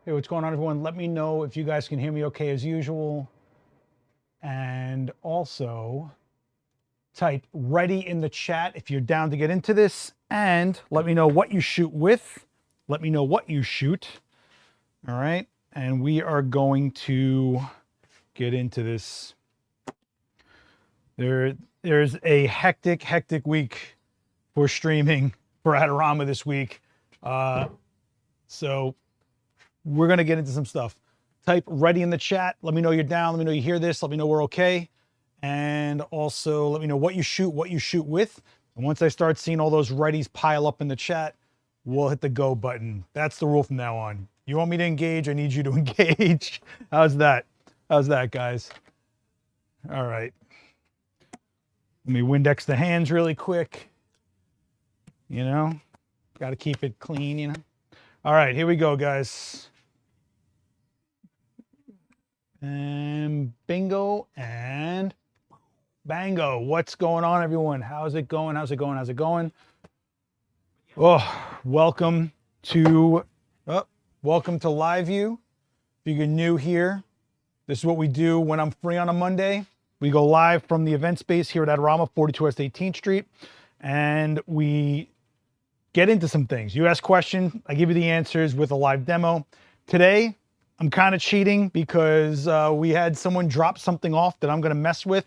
Hey, what's going on, everyone? Let me know if you guys can hear me okay as usual. And also, type ready in the chat if you're down to get into this. And let me know what you shoot with. Let me know what you shoot. All right. And we are going to get into this. There's a hectic week for streaming for Adorama this week. So we're going to get into some stuff. Type ready in the chat. Let me know you're down. Let me know you hear this. Let me know we're okay. And also let me know what you shoot with. And once I start seeing all those readies pile up in the chat, we'll hit the go button. That's the rule from now on. You want me to engage? I need you to engage. How's that? How's that, guys? All right. Let me Windex the hands really quick. You know, got to keep it clean, you know. All right, here we go, guys. And bingo and bango. What's going on, everyone? How's it going? How's it going? How's it going? Oh, welcome to Live View. If you're new here, this is what we do when I'm free on a Monday. We go live from the event space here at Adorama, 42 West 18th Street, and we get into some things. You ask questions, I give you the answers with a live demo. Today, I'm kind of cheating because we had someone drop something off that I'm going to mess with.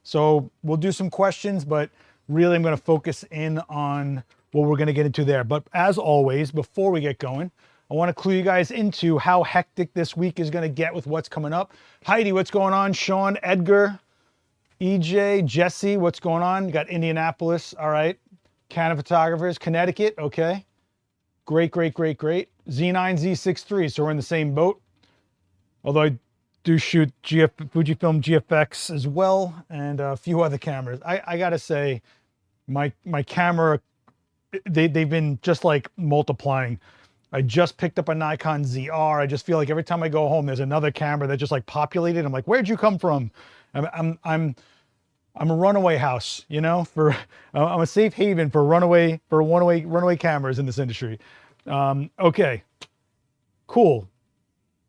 So we'll do some questions, but really I'm going to focus in on what we're going to get into there. But as always, before we get going, I want to clue you guys into how hectic this week is going to get with what's coming up. Heidi, what's going on? Sean, Edgar, EJ, Jesse, what's going on? You got Indianapolis. All right. Canada Photographers, Connecticut. Okay. Great. Z9, Z63. So we're in the same boat. Although I do shoot Fujifilm GFX as well, and a few other cameras. I gotta say, my camera, they've been just like multiplying. I just picked up a Nikon ZR. I just feel like every time I go home, there's another camera that just like populated. I'm like, where'd you come from? I'm a runaway house, you know. I'm a safe haven for runaway cameras in this industry. Okay, cool.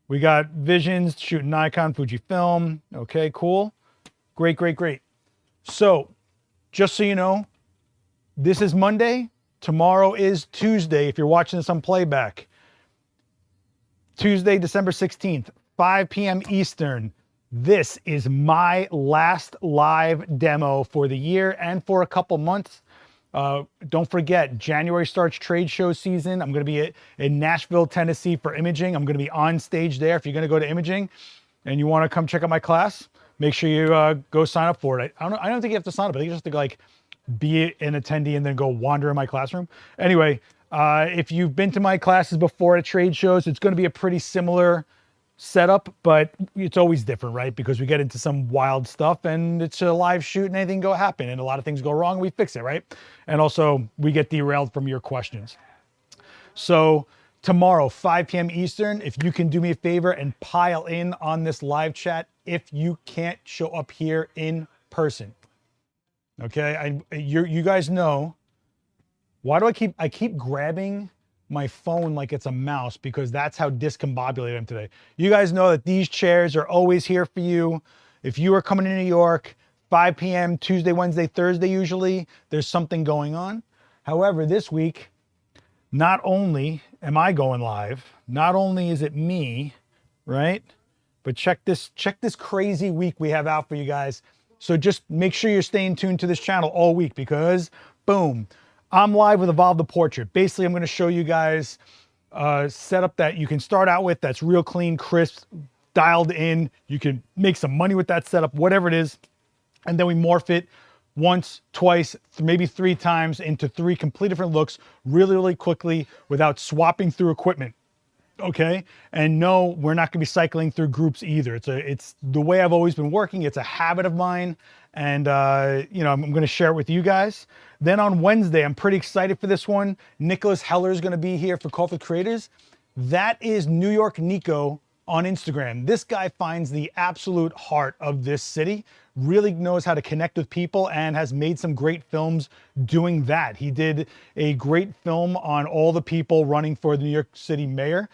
We got Visions, shooting Nikon, Fujifilm. Okay, cool. Great. So, just so you know, this is Monday. Tomorrow is Tuesday, if you're watching this on playback. Tuesday, December 16th, 5 p.m. Eastern. This is my last live demo for the year and for a couple months. Don't forget, January starts trade show season. I'm going to be in Nashville, Tennessee for imaging. I'm going to be on stage there. If you're going to go to imaging and you want to come check out my class, make sure you go sign up for it. I don't think you have to sign up. I think you just have to like be an attendee and then go wander in my classroom. Anyway, if you've been to my classes before at trade shows, it's going to be a pretty similar setup, but it's always different, right? Because we get into some wild stuff and it's a live shoot and anything go happen and a lot of things go wrong, we fix it, right? And also we get derailed from your questions. So tomorrow, 5 p.m. Eastern, if you can do me a favor and pile in on this live chat if you can't show up here in person. Okay, you guys know, why do I keep grabbing my phone like it's a mouse, because that's how discombobulated I'm today. You guys know that these chairs are always here for you. If you are coming to New York, 5 p.m. Tuesday, Wednesday, Thursday, usually there's something going on. However, this week, not only am I going live, not only is it me, right? But check this crazy week we have out for you guys. So just make sure you're staying tuned to this channel all week, because boom, I'm live with Evolve the Portrait. Basically, I'm going to show you guys a setup that you can start out with that's real clean, crisp, dialed in. You can make some money with that setup, whatever it is. And then we morph it once, twice, maybe 3 times into 3 complete different looks really quickly without swapping through equipment. Okay, and no, we're not going to be cycling through groups either. It's the way I've always been working. It's a habit of mine, and you know, I'm going to share it with you guys. Then on Wednesday, I'm pretty excited for this one. Nicholas Heller is going to be here for Call for Creators. That is New York Nico on Instagram. This guy finds the absolute heart of this city, really knows how to connect with people, and has made some great films doing that. He did a great film on all the people running for the New York City mayor.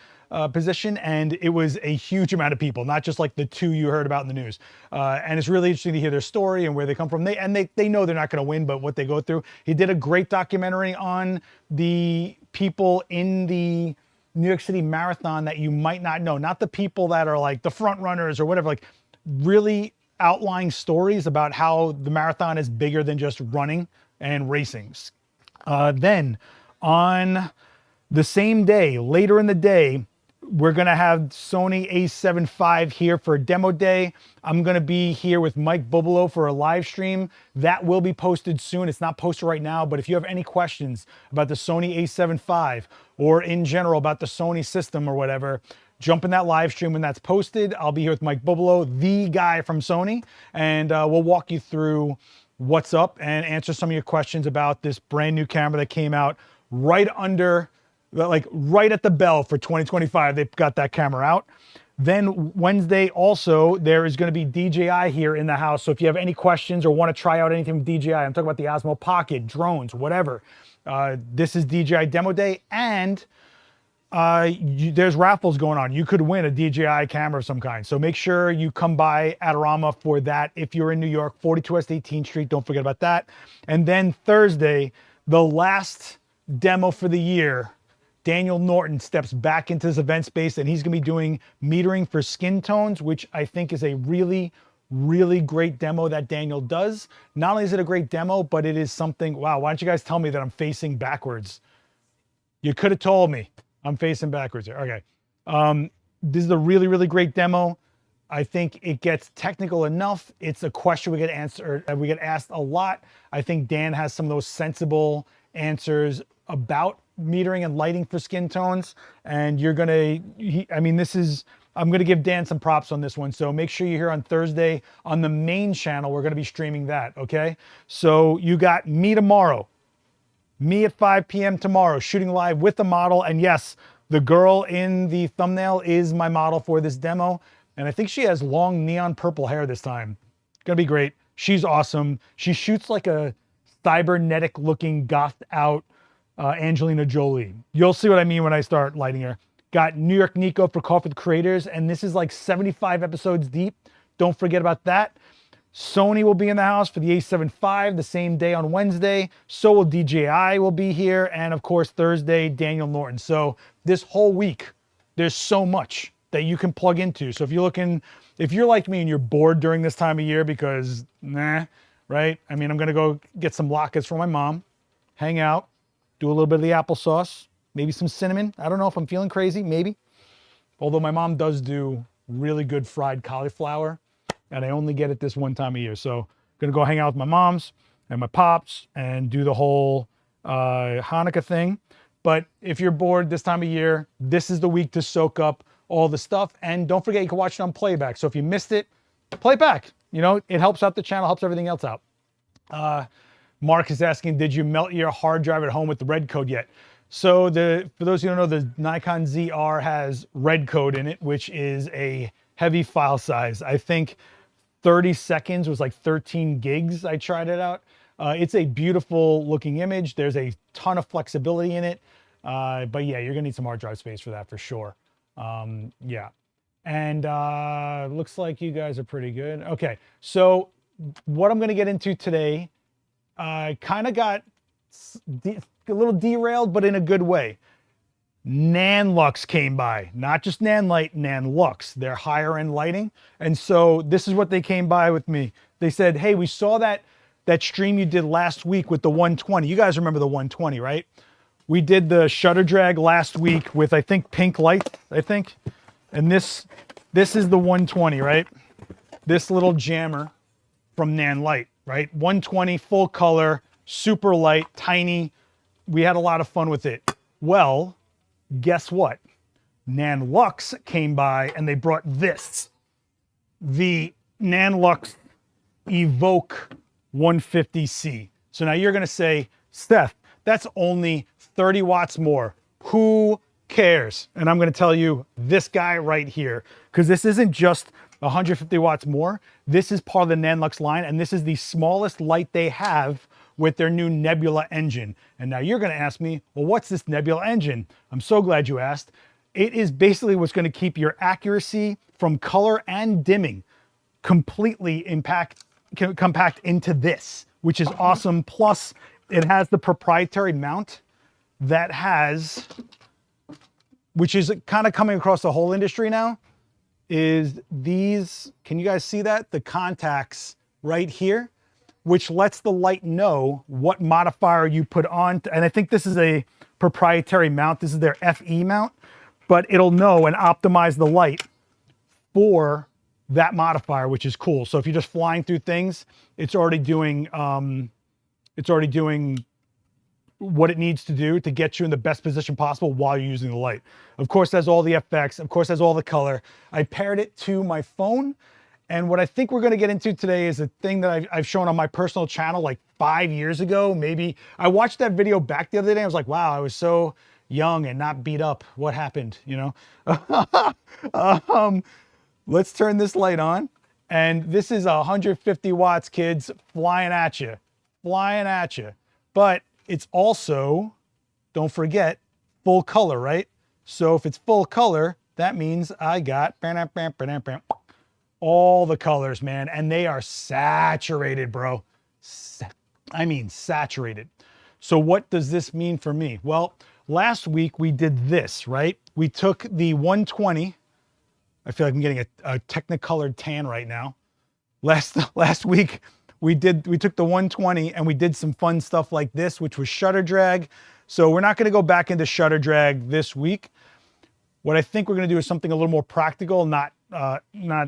position, and it was a huge amount of people, not just like the two you heard about in the news. And it's really interesting to hear their story and where they come from. They know they're not going to win, but what they go through. He did a great documentary on the people in the New York City Marathon that you might not know, not the people that are like the front runners or whatever, like really outlying stories about how the marathon is bigger than just running and racing. Then on the same day, later in the day, we're going to have Sony a7 IV here for a demo day. I'm going to be here with Mike Bubalo for a live stream. That will be posted soon. It's not posted right now, but if you have any questions about the Sony a7 IV or in general about the Sony system or whatever, jump in that live stream when that's posted. I'll be here with Mike Bubalo, the guy from Sony, and we'll walk you through what's up and answer some of your questions about this brand new camera that came out right under, like right at the bell for 2025. They've got that camera out. Then Wednesday also, there is going to be DJI here in the house. So if you have any questions or want to try out anything with DJI, I'm talking about the Osmo Pocket, drones, whatever. This is DJI Demo Day, and there's raffles going on. You could win a DJI camera of some kind. So make sure you come by Adorama for that. If you're in New York, 42 West 18th Street, don't forget about that. And then Thursday, the last demo for the year, Daniel Norton steps back into this event space, and he's going to be doing metering for skin tones, which I think is a really, really great demo that Daniel does. Not only is it a great demo, but it is something, wow, why don't you guys tell me that I'm facing backwards? You could have told me I'm facing backwards here. Okay. This is a really, really great demo. I think it gets technical enough. It's a question we get asked a lot. I think Dan has some of those sensible answers about metering and lighting for skin tones, and you're gonna, I'm gonna give Dan some props on this one. So make sure you're here on Thursday on the main channel. We're gonna be streaming that, okay? So you got me tomorrow, me at 5 p.m. tomorrow, shooting live with the model. And yes, the girl in the thumbnail is my model for this demo. And I think she has long neon purple hair this time. Gonna be great. She's awesome. She shoots like a cybernetic looking gothed out Angelina Jolie. You'll see what I mean when I start lighting her. Got New York Nico for Coffee with Creators, and this is like 75 episodes deep. Don't forget about that. Sony will be in the house for the a7 IV the same day on Wednesday. So will DJI will be here. And of course, Thursday, Daniel Norton. So this whole week, there's so much that you can plug into. So if you're like me and you're bored during this time of year because, right? I mean, I'm going to go get some latkes for my mom, hang out, do a little bit of the applesauce, maybe some cinnamon. I don't know if I'm feeling crazy, maybe. Although my mom does do really good fried cauliflower, and I only get it this one time of year. So I'm gonna go hang out with my moms and my pops and do the whole Hanukkah thing. But if you're bored this time of year, this is the week to soak up all the stuff. And don't forget, you can watch it on playback. So if you missed it, play it back. You know, it helps out the channel, helps everything else out. Mark is asking, did you melt your hard drive at home with the red code yet? So for those who don't know, the Nikon ZR has red code in it, which is a heavy file size. I think 30 seconds was like 13 gigs. I tried it out. It's a beautiful looking image. There's a ton of flexibility in it. But yeah, you're gonna need some hard drive space for that for sure. Yeah. And looks like you guys are pretty good. Okay, so what I'm gonna get into today, kind of got a little derailed, but in a good way. Nanlux came by, not just Nanlite, Nanlux, their higher end lighting. And so this is what they came by with me. They said, hey, we saw that stream you did last week with the 120. You guys remember the 120, right? We did the shutter drag last week with, I think, pink light, I think. And this is the 120, right? This little jammer from Nanlite, right? 120 full color, super light, tiny. We had a lot of fun with it. Well, guess what? Nanlux came by and they brought this, the Nanlux Evoke 150C. So now you're gonna say, Seth, that's only 30 watts more. Who cares? And I'm gonna tell you this guy right here, because this isn't just 150 watts more. This is part of the Nanlux line, and this is the smallest light they have with their new Nebula engine. And now you're gonna ask me, well, what's this Nebula engine? I'm so glad you asked. it is basically what's going to keep your accuracy from color and dimming completely compact into this, which is awesome. Plus, it has the proprietary mount that has, which is kind of coming across the whole industry now, is these, can you guys see that? The contacts right here, which lets the light know what modifier you put on. And I think this is a proprietary mount. This is their FE mount, but it'll know and optimize the light for that modifier, which is cool. So if you're just flying through things, it's already doing what it needs to do to get you in the best position possible while you're using the light. Of course, has all the effects. Of course, has all the color. I paired it to my phone. And what I think we're going to get into today is a thing that I've shown on my personal channel like 5 years ago. Maybe I watched that video back the other day. I was like, wow, I was so young and not beat up. What happened? You know? Let's turn this light on. And this is 150 watts, kids, flying at you. But it's also, don't forget, full color, right? So if it's full color, that means I got all the colors, man. And they are saturated, bro. I mean, saturated. So what does this mean for me? Well, last week we did this, right? We took the 120. I feel like I'm getting a technicolored tan right now. Last week, we took the 120 and we did some fun stuff like this, which was shutter drag. So we're not going to go back into shutter drag this week. What I think we're going to do is something a little more practical, not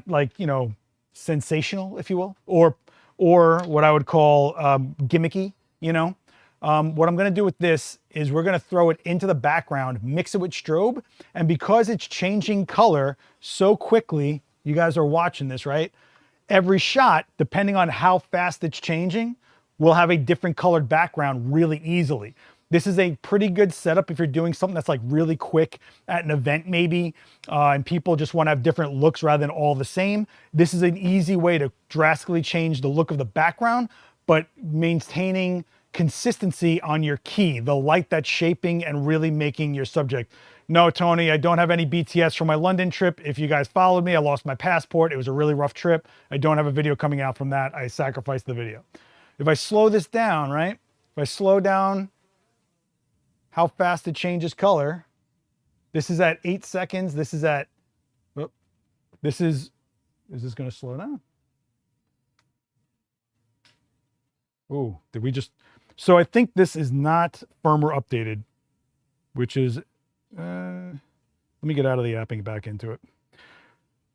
like, you know, sensational, if you will, or what I would call gimmicky, you know. What I'm going to do with this is we're going to throw it into the background, mix it with strobe, and because it's changing color so quickly, you guys are watching this, right? Every shot, depending on how fast it's changing, will have a different colored background really easily. This is a pretty good setup if you're doing something that's like really quick at an event maybe, and people just want to have different looks rather than all the same. This is an easy way to drastically change the look of the background, but maintaining consistency on your key, the light that's shaping and really making your subject. No, Tony, I don't have any BTS from my London trip. If you guys followed me, I lost my passport. It was a really rough trip. I don't have a video coming out from that. I sacrificed the video. If I slow this down, right? If I slow down how fast it changes color, this is at 8 seconds. This is at, oh, is this going to slow down? Oh, did we just, so I think this is not firmware updated, which is, let me get out of the app and get back into it.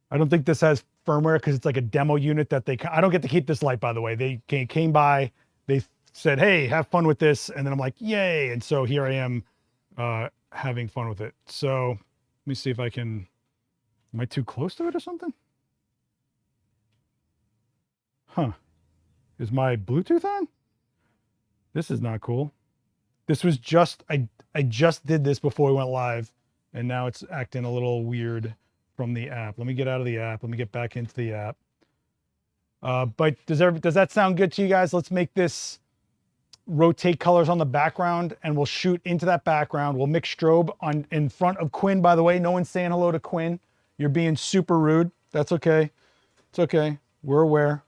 I don't think this has firmware because it's like a demo unit that I don't get to keep this light, by the way. They came by, they said, hey, have fun with this. And then I'm like, yay. And so here I am having fun with it. So let me see if I can, am I too close to it or something? Huh. Is my Bluetooth on? This is not cool. This was just, I just did this before we went live, and now it's acting a little weird from the app. Let me get out of the app. Let me get back into the app. But does that sound good to you guys? Let's make this rotate colors on the background, and we'll shoot into that background. We'll mix strobe in front of Quinn, by the way. No one's saying hello to Quinn. You're being super rude. That's okay. It's okay. We're aware.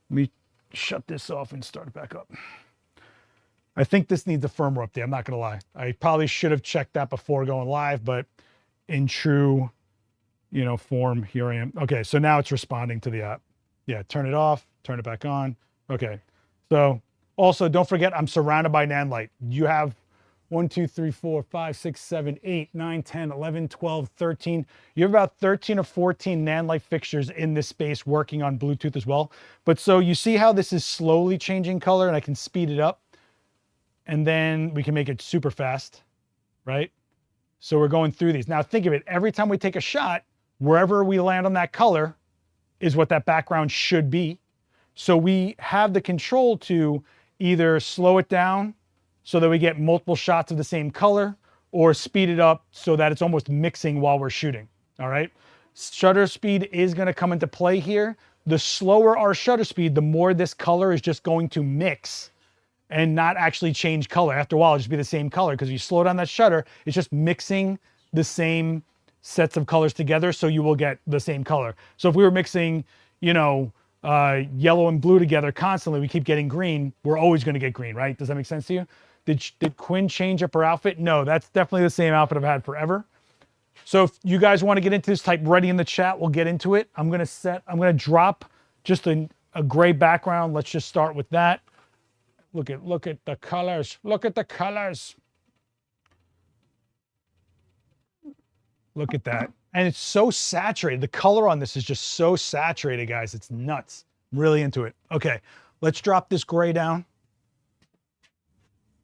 Let me shut this off and start it back up. I think this needs a firmware update. I'm not going to lie. I probably should have checked that before going live, but in true, you know, form, here I am. Okay, so now it's responding to the app. Yeah, turn it off, turn it back on. Okay, so also don't forget I'm surrounded by Nanlite. You have 1, 2, 3, 4, 5, 6, 7, 8, 9, 10, 11, 12, 13. You have about 13 or 14 Nanlite fixtures in this space working on Bluetooth as well. But so you see how this is slowly changing color, and I can speed it up. And then we can make it super fast, right? So we're going through these. Now think of it, every time we take a shot, wherever we land on that color is what that background should be. So we have the control to either slow it down so that we get multiple shots of the same color, or speed it up so that it's almost mixing while we're shooting, all right? Shutter speed is gonna come into play here. The slower our shutter speed, the more this color is just going to mix and not actually change color. After a while, it'll just be the same color, because if you slow down that shutter, it's just mixing the same sets of colors together, so you will get the same color. So if we were mixing, you know, yellow and blue together constantly, we keep getting green, we're always going to get green, right? Does that make sense to you? Did Quinn change up her outfit? No, that's definitely the same outfit I've had forever. So if you guys want to get into this, type ready in the chat, we'll get into it. I'm going to drop just a gray background. Let's just start with that. Look at the colors. Look at the colors. Look at that. And it's so saturated. The color on this is just so saturated, guys. It's nuts. I'm really into it. Okay, let's drop this gray down.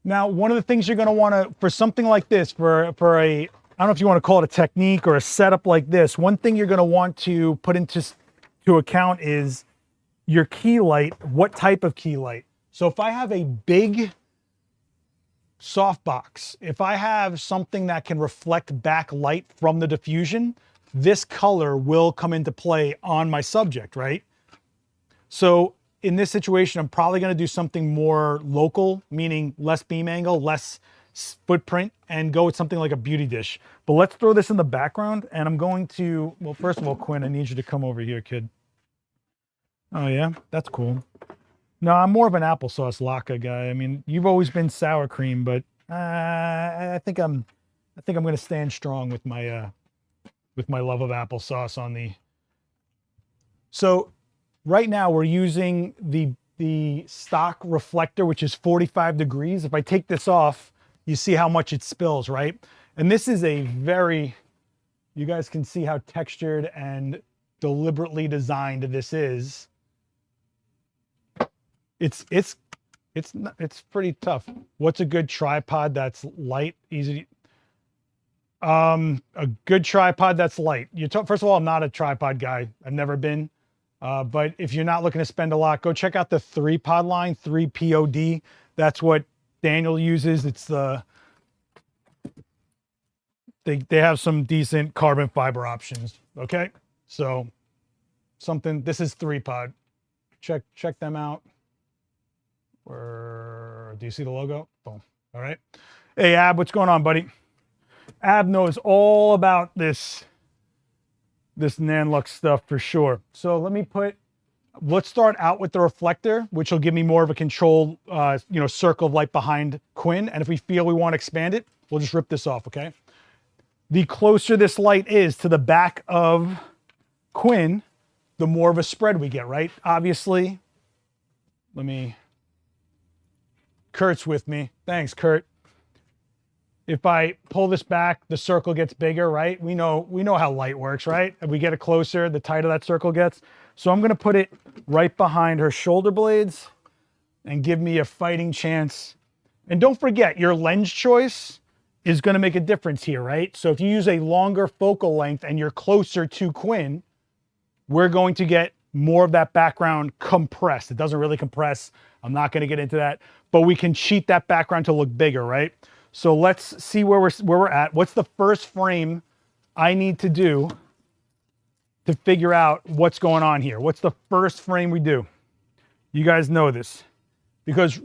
Now, one of the things you're going to want to, for something like this, for a, I don't know if you want to call it a technique or a setup like this, one thing you're going to want to put into account is your key light. What type of key light? So if I have a big softbox, if I have something that can reflect back light from the diffusion, this color will come into play on my subject, right? So in this situation, I'm probably going to do something more local, meaning less beam angle, less footprint, and go with something like a beauty dish. But let's throw this in the background, and I'm going to, well, first of all, Quinn, I need you to come over here, kid. Oh yeah, that's cool. No, I'm more of an applesauce latke guy. I mean, you've always been sour cream, but I think I'm going to stand strong with my love of applesauce on the. So right now we're using the stock reflector, which is 45 degrees. If I take this off, you see how much it spills, right? And this is a very, you guys can see how textured and deliberately designed this is. It's pretty tough. What's a good tripod that's light, easy? A good tripod that's light. First of all, I'm not a tripod guy. I've never been. But if you're not looking to spend a lot, go check out the 3-pod line, 3POD. That's what Daniel uses. It's they have some decent carbon fiber options. Okay, so this is 3-pod. Check them out. Do you see the logo? Boom. All right. Hey, Ab, what's going on, buddy? Ab knows all about this Nanlux stuff for sure. So let's start out with the reflector, which will give me more of a control, circle of light behind Quinn. And if we feel we want to expand it, we'll just rip this off, okay? The closer this light is to the back of Quinn, the more of a spread we get, right? Obviously, Kurt's with me. Thanks, Kurt. If I pull this back, the circle gets bigger, right? We know how light works, right? If we get it closer, the tighter that circle gets. So I'm going to put it right behind her shoulder blades and give me a fighting chance. And don't forget, your lens choice is going to make a difference here, right? So if you use a longer focal length and you're closer to Quinn, we're going to get more of that background compressed. It doesn't really compress. I'm not going to get into that, but we can cheat that background to look bigger, right? So let's see where we're at. What's the first frame I need to do to figure out what's going on here? What's the first frame we do? You guys know this, because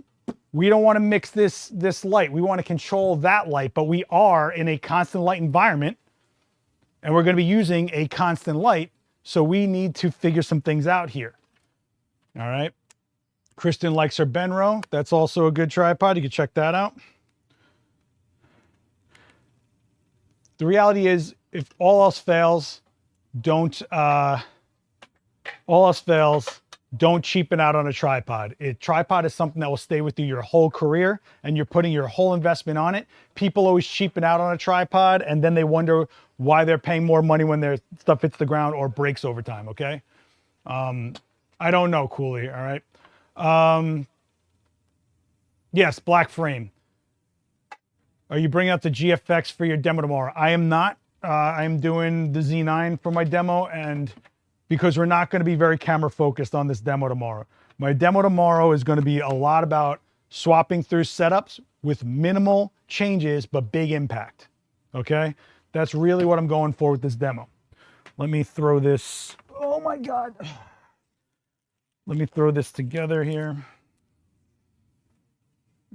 we don't want to mix this light. We want to control that light, but we are in a constant light environment, and we're going to be using a constant light. So we need to figure some things out here. All right. Kristen likes her Benro. That's also a good tripod. You can check that out. The reality is, if all else fails, don't cheapen out on a tripod. Tripod is something that will stay with you your whole career, and you're putting your whole investment on it. People always cheapen out on a tripod, and then they wonder why they're paying more money when their stuff hits the ground or breaks over time, okay? I don't know, Cooley, all right? Yes, black frame. Are you bringing out the GFX for your demo tomorrow? I am not. I am doing the Z9 for my demo, and because we're not going to be very camera focused on this demo tomorrow. My demo tomorrow is going to be a lot about swapping through setups with minimal changes, but big impact, okay? That's really what I'm going for with this demo. Let me throw this, oh my God. Let me throw this together here.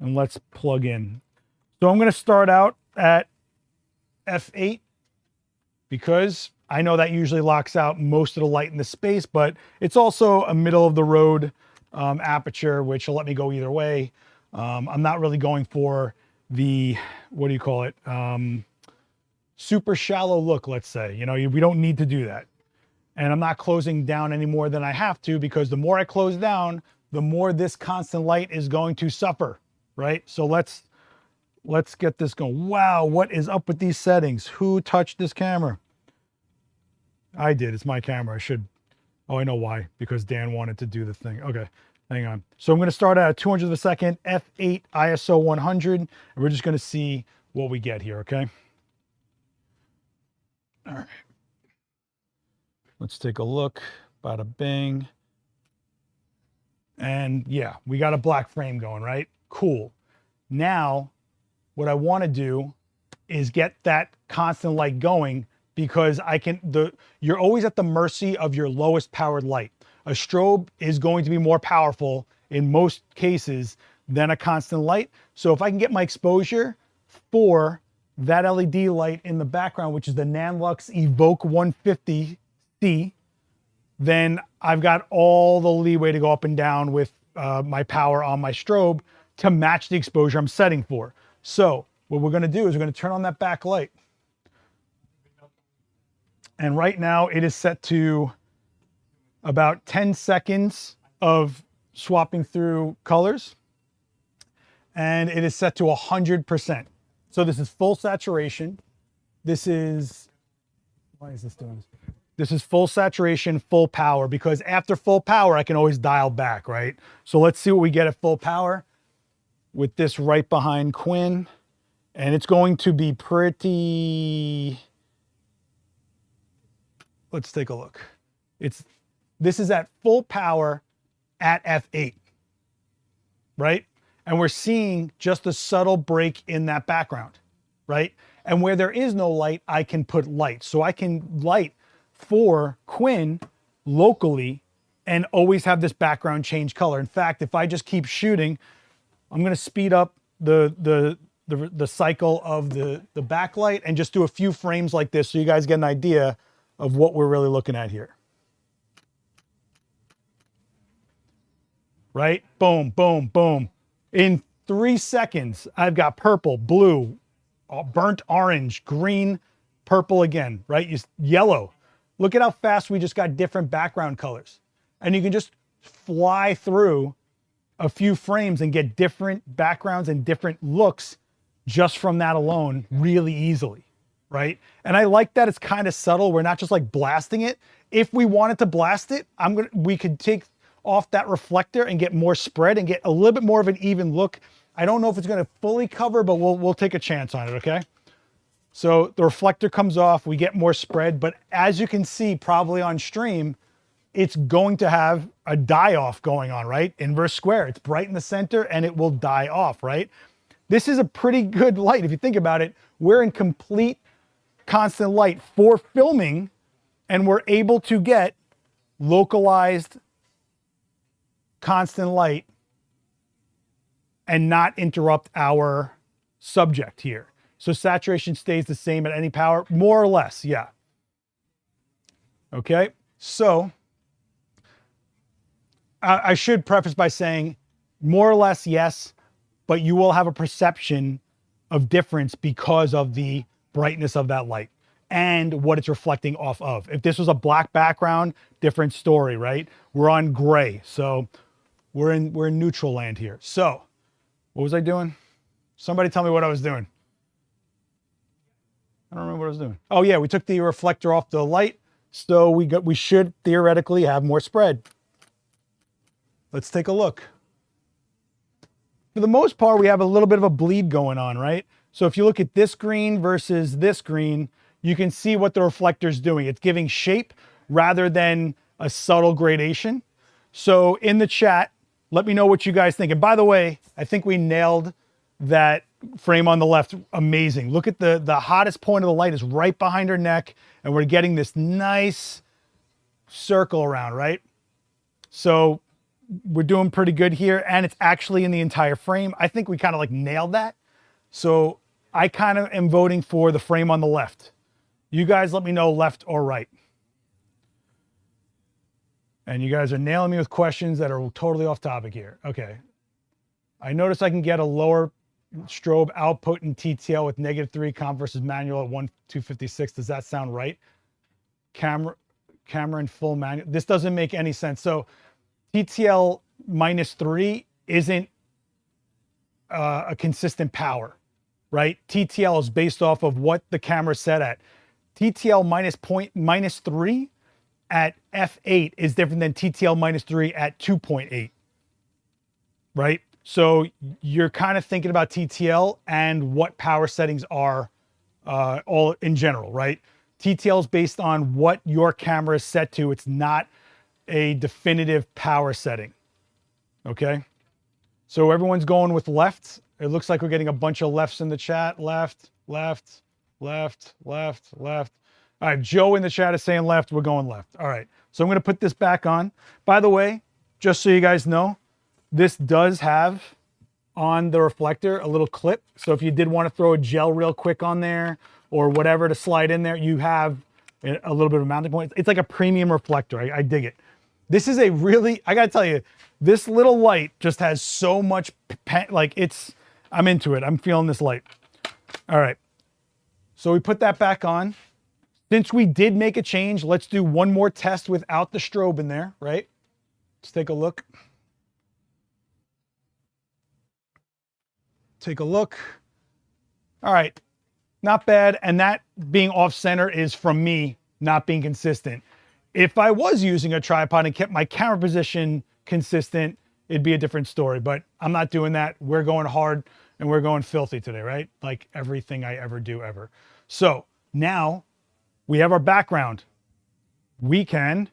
And let's plug in. So I'm going to start out at f8 because I know that usually locks out most of the light in the space, but it's also a middle of the road aperture, which will let me go either way. I'm not really going for the, what do you call it? Super shallow look, let's say. You know, we don't need to do that. And I'm not closing down any more than I have to, because the more I close down, the more this constant light is going to suffer, right? So let's get this going. Wow, what is up with these settings? Who touched this camera? I did, it's my camera. I should, oh, I know why, because Dan wanted to do the thing. Okay, hang on. So I'm gonna start at 200th of a second, f8 ISO 100, and we're just gonna see what we get here, okay? All right. Let's take a look, bada bing. And yeah, we got a black frame going, right? Cool. Now, what I wanna do is get that constant light going, because you're always at the mercy of your lowest powered light. A strobe is going to be more powerful in most cases than a constant light. So if I can get my exposure for that LED light in the background, which is the Nanlux Evoke 150C, then I've got all the leeway to go up and down with my power on my strobe to match the exposure I'm setting for. So what we're gonna do is we're gonna turn on that backlight. And right now it is set to about 10 seconds of swapping through colors. And it is set to 100%. So this is full saturation. This is, why is this doing this? This is full saturation, full power, because after full power, I can always dial back, right? So let's see what we get at full power with this right behind Quinn. And it's going to be pretty, let's take a look. This is at full power at f8, right? And we're seeing just a subtle break in that background, right? And where there is no light, I can put light. So I can light for Quinn locally and always have this background change color. In fact, if I just keep shooting, I'm gonna speed up the cycle of the backlight and just do a few frames like this so you guys get an idea of what we're really looking at here. Right? Boom, boom, boom. In 3 seconds, I've got purple, blue, burnt orange, green, purple again, right? Yellow. Look at how fast we just got different background colors. And you can just fly through a few frames and get different backgrounds and different looks just from that alone really easily, right? And I like that it's kind of subtle. We're not just like blasting it. If we wanted to blast it, we could take off that reflector and get more spread and get a little bit more of an even look. I don't know if it's gonna fully cover, but we'll take a chance on it, okay? So the reflector comes off, we get more spread, but as you can see probably on stream, it's going to have a die off going on, right? Inverse square, it's bright in the center and it will die off, right? This is a pretty good light. If you think about it, we're in complete constant light for filming and we're able to get localized constant light and not interrupt our subject here. So saturation stays the same at any power, more or less, yeah. Okay, so I should preface by saying more or less, yes, but you will have a perception of difference because of the brightness of that light and what it's reflecting off of. If this was a black background, different story, right? We're on gray, so we're in neutral land here. So what was I doing? Somebody tell me what I was doing. I don't remember what I was doing. Oh yeah, we took the reflector off the light, so we should theoretically have more spread. Let's take a look. For the most part, we have a little bit of a bleed going on, right? So if you look at this green versus this green, you can see what the reflector's doing. It's giving shape rather than a subtle gradation. So in the chat, let me know what you guys think. And by the way, I think we nailed that frame on the left. Amazing. Look at the hottest point of the light is right behind her neck, and we're getting this nice circle around, right? So we're doing pretty good here, and it's actually in the entire frame. I think we kind of like nailed that. So I kind of am voting for the frame on the left. You guys let me know left or right. And you guys are nailing me with questions that are totally off topic here. Okay. I notice I can get a lower strobe output in TTL with -3 comp versus manual at 1/256. Does that sound right? Camera in full manual. This doesn't make any sense. So TTL -3 isn't a consistent power, right? TTL is based off of what the camera's set at. TTL -3 at f8 is different than TTL -3 at 2.8, right? So you're kind of thinking about TTL and what power settings are all in general, right? TTL is based on what your camera is set to. It's not a definitive power setting, okay? So everyone's going with left. It looks like we're getting a bunch of lefts in the chat. Left, left, left, left, left. All right, Joe in the chat is saying left. We're going left. All right, so I'm going to put this back on. By the way, just so you guys know, this does have on the reflector a little clip. So if you did want to throw a gel real quick on there or whatever to slide in there, you have a little bit of a mounting point. It's like a premium reflector. I dig it. This is a really, I got to tell you, this little light just has so much, I'm into it. I'm feeling this light. All right. So we put that back on. Since we did make a change, let's do one more test without the strobe in there, right? Let's take a look. Take a look. All right, not bad. And that being off center is from me not being consistent. If I was using a tripod and kept my camera position consistent, it'd be a different story, but I'm not doing that. We're going hard and we're going filthy today, right? Like everything I ever do ever. So now we have our background. We can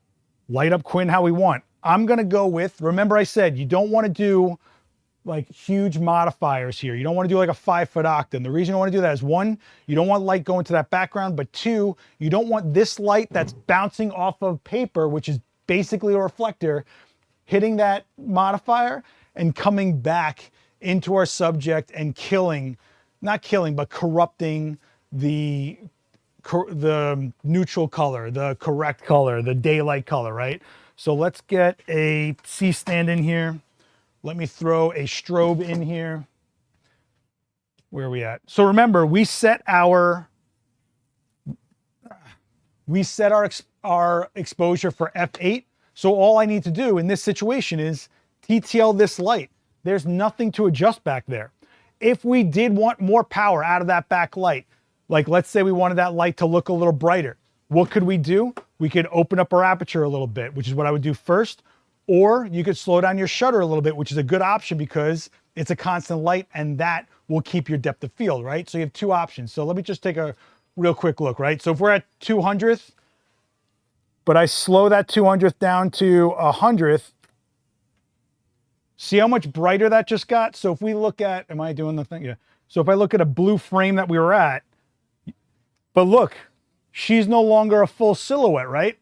light up Quinn how we want. I'm gonna go with, remember I said, you don't wanna do like huge modifiers here. You don't want to do like a 5-foot octane. The reason you want to do that is 1, you don't want light going to that background, but 2, you don't want this light that's bouncing off of paper, which is basically a reflector, hitting that modifier and coming back into our subject and killing, not killing, but corrupting the neutral color, the correct color, the daylight color, right? So let's get a C-stand in here. Let me throw a strobe in here. Where are we at? So remember, we set our exposure for f8. So all I need to do in this situation is TTL this light. There's nothing to adjust back there. If we did want more power out of that backlight, like let's say we wanted that light to look a little brighter, what could we do? We could open up our aperture a little bit, which is what I would do first. Or you could slow down your shutter a little bit, which is a good option because it's a constant light and that will keep your depth of field, right? So you have 2 options. So let me just take a real quick look, right? So if we're at 200th, but I slow that 200th down to 100th, see how much brighter that just got? So if we look at, am I doing the thing? Yeah. So if I look at a blue frame that we were at, but look, she's no longer a full silhouette, right?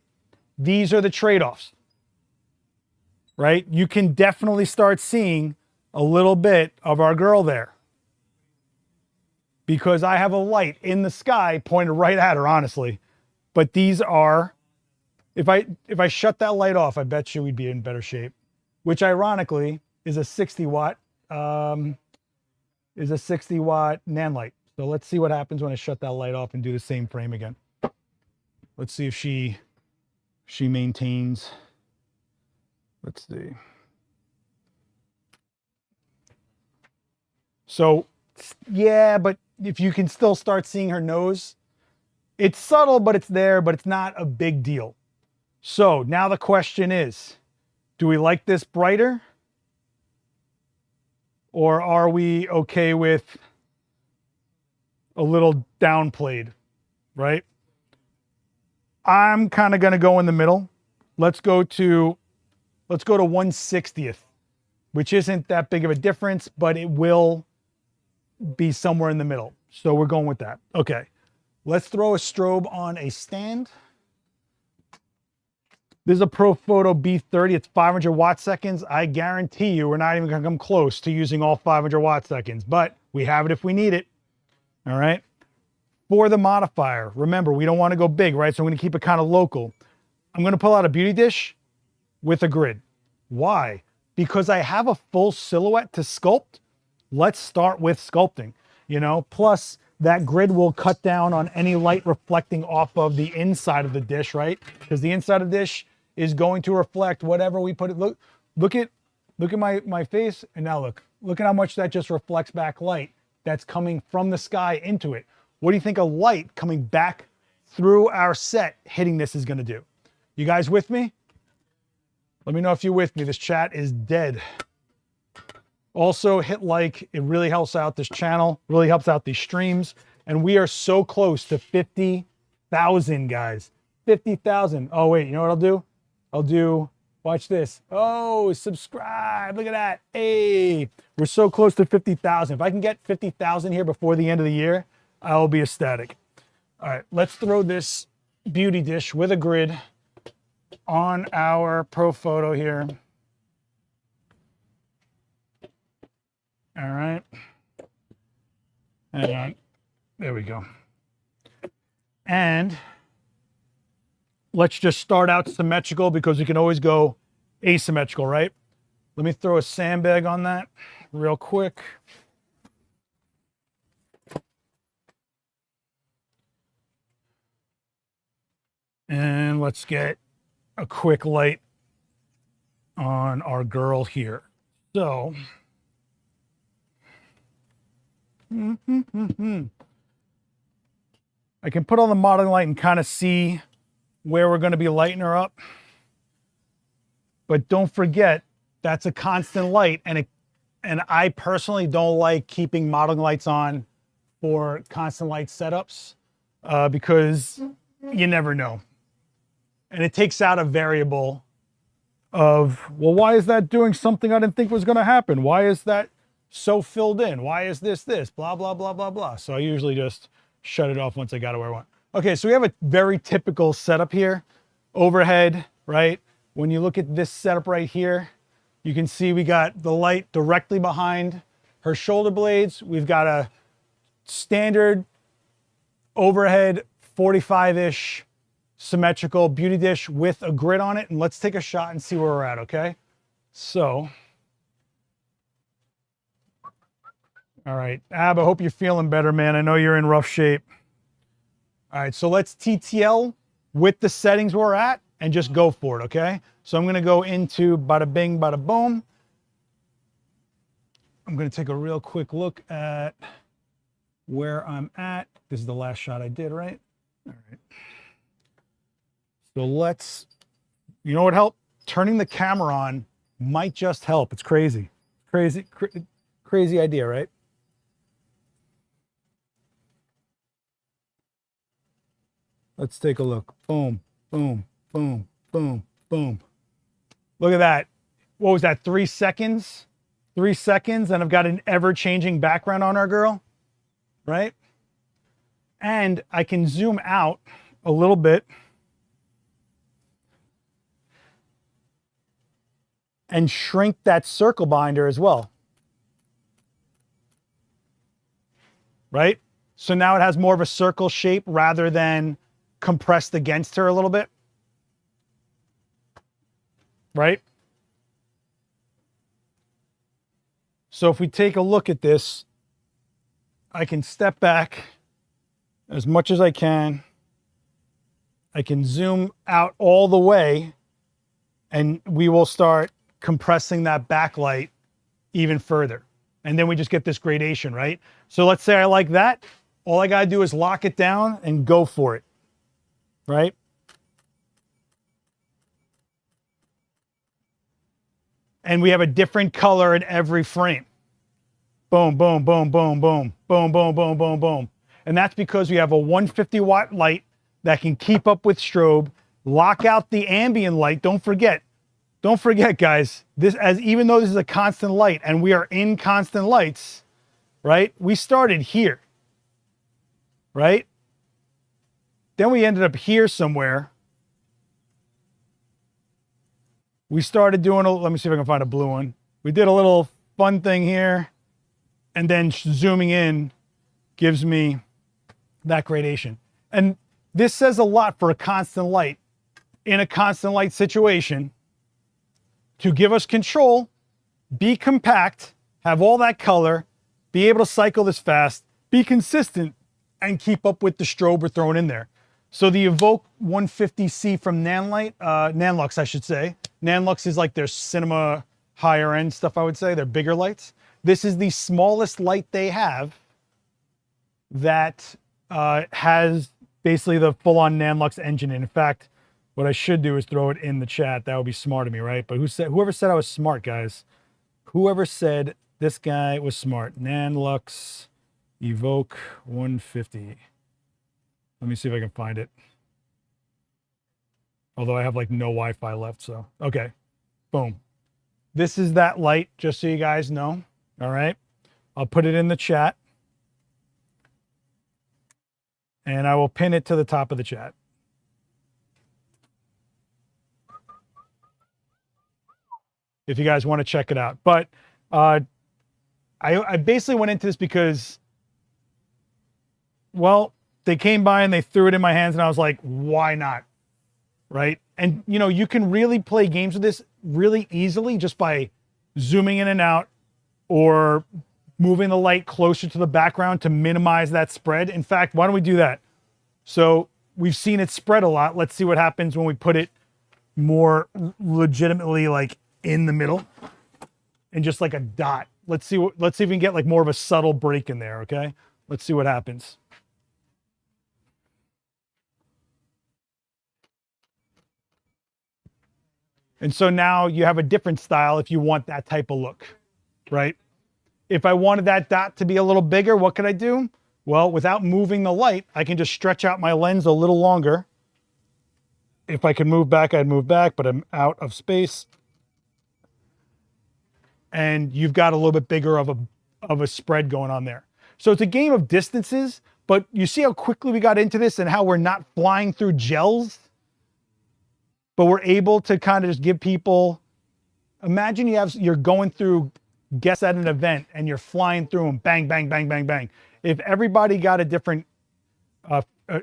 These are the trade-offs. Right? You can definitely start seeing a little bit of our girl there because I have a light in the sky pointed right at her, honestly. But these are, if I shut that light off, I bet you we'd be in better shape, which ironically is a 60 watt Nanlite. So let's see what happens when I shut that light off and do the same frame again. Let's see if she maintains. Let's see. So, yeah, but if you can still start seeing her nose, it's subtle, but it's there, but it's not a big deal. So now the question is, do we like this brighter? Or are we okay with a little downplayed, right? I'm kind of going to go in the middle. Let's go to 1/60th, which isn't that big of a difference, but it will be somewhere in the middle. So we're going with that. Okay, let's throw a strobe on a stand. This is a Profoto B30. It's 500 watt seconds. I guarantee you we're not even gonna come close to using all 500 watt seconds, but we have it if we need it. All right, For the modifier, remember, we don't want to go big, right? So I'm going to keep it kind of local. I'm going to pull out a beauty dish with a grid. Why? Because I have a full silhouette to sculpt. Let's start with sculpting, you know, plus that grid will cut down on any light reflecting off of the inside of the dish, right? Because the inside of the dish is going to reflect whatever we put it. Look at my face, and now look at how much that just reflects back light that's coming from the sky into it. What do you think a light coming back through our set hitting this is gonna do? You guys with me? Let me know if you're with me. This chat is dead. Also hit like, it really helps out this channel, really helps out these streams. And we are so close to 50,000 guys, 50,000. Oh wait, you know what I'll do? Watch this. Oh, subscribe, look at that. Hey, we're so close to 50,000. If I can get 50,000 here before the end of the year, I'll be ecstatic. All right, let's throw this beauty dish with a grid on our pro photo here. All right. Hang on. There we go. And let's just start out symmetrical because we can always go asymmetrical, right? Let me throw a sandbag on that real quick. And let's get a quick light on our girl here. So, I can put on the modeling light and kind of see where we're going to be lighting her up. But don't forget, that's a constant light, and I personally don't like keeping modeling lights on for constant light setups because you never know. And it takes out a variable of, well, why is that doing something I didn't think was going to happen? Why is that so filled in? Why is this, blah, blah, blah, blah, blah. So I usually just shut it off once I got it where I want. Okay, so we have a very typical setup here. Overhead, right? When you look at this setup right here, you can see we got the light directly behind her shoulder blades. We've got a standard overhead 45-ish symmetrical beauty dish with a grid on it. And let's take a shot and see where we're at, okay? So, all right, Ab, I hope you're feeling better, man. I know you're in rough shape. All right, so let's TTL with the settings we're at and just go for it, okay? So I'm gonna go into bada bing, bada boom. I'm gonna take a real quick look at where I'm at. This is the last shot I did, right? All right. So let's, you know what helped? Turning the camera on might just help. It's crazy. Crazy idea, right? Let's take a look. Boom, boom, boom, boom, boom. Look at that. What was that, 3 seconds? 3 seconds, and I've got an ever-changing background on our girl, right? And I can zoom out a little bit and shrink that circle binder as well, right? So now it has more of a circle shape rather than compressed against her a little bit, right? So if we take a look at this, I can step back as much as I can. I can zoom out all the way, and we will start compressing that backlight even further. And then we just get this gradation, right? So let's say I like that. All I gotta do is lock it down and go for it, right? And we have a different color in every frame. Boom, boom, boom, boom, boom, boom, boom, boom, boom, boom. And that's because we have a 150 watt light that can keep up with strobe, lock out the ambient light. Don't forget guys, even though this is a constant light and we are in constant lights, right? We started here, right? Then we ended up here somewhere. We started doing let me see if I can find a blue one. We did a little fun thing here, and then zooming in gives me that gradation. And this says a lot for a constant light in a constant light situation to give us control, be compact, have all that color, be able to cycle this fast, be consistent, and keep up with the strobe we're throwing in there. So the Evoke 150C from Nanlux, I should say. Nanlux is like their cinema higher end stuff, I would say. They're bigger lights. This is the smallest light they have that has basically the full-on Nanlux engine in. In fact, what I should do is throw it in the chat. That would be smart of me, right? But whoever said I was smart, guys? Whoever said this guy was smart? Nanlux Evoke 150. Let me see if I can find it. Although I have like no Wi-Fi left, so. Okay, boom. This is that light, just so you guys know. All right, I'll put it in the chat. And I will pin it to the top of the chat. If you guys want to check it out. But I basically went into this because, well, they came by and they threw it in my hands and I was like, why not? Right? And you know, you can really play games with this really easily just by zooming in and out or moving the light closer to the background to minimize that spread. In fact, why don't we do that? So we've seen it spread a lot. Let's see what happens when we put it more legitimately like in the middle and just like a dot. Let's see if we can get like more of a subtle break in there, okay? Let's see what happens. And so now you have a different style if you want that type of look, right? If I wanted that dot to be a little bigger, what could I do? Well, without moving the light, I can just stretch out my lens a little longer. If I could move back, I'd move back, but I'm out of space. And you've got a little bit bigger of a spread going on there. So it's a game of distances, but you see how quickly we got into this and how we're not flying through gels, but we're able to kind of just give people, imagine you're going through guests at an event and you're flying through them, bang, bang, bang, bang, bang. If everybody got a different,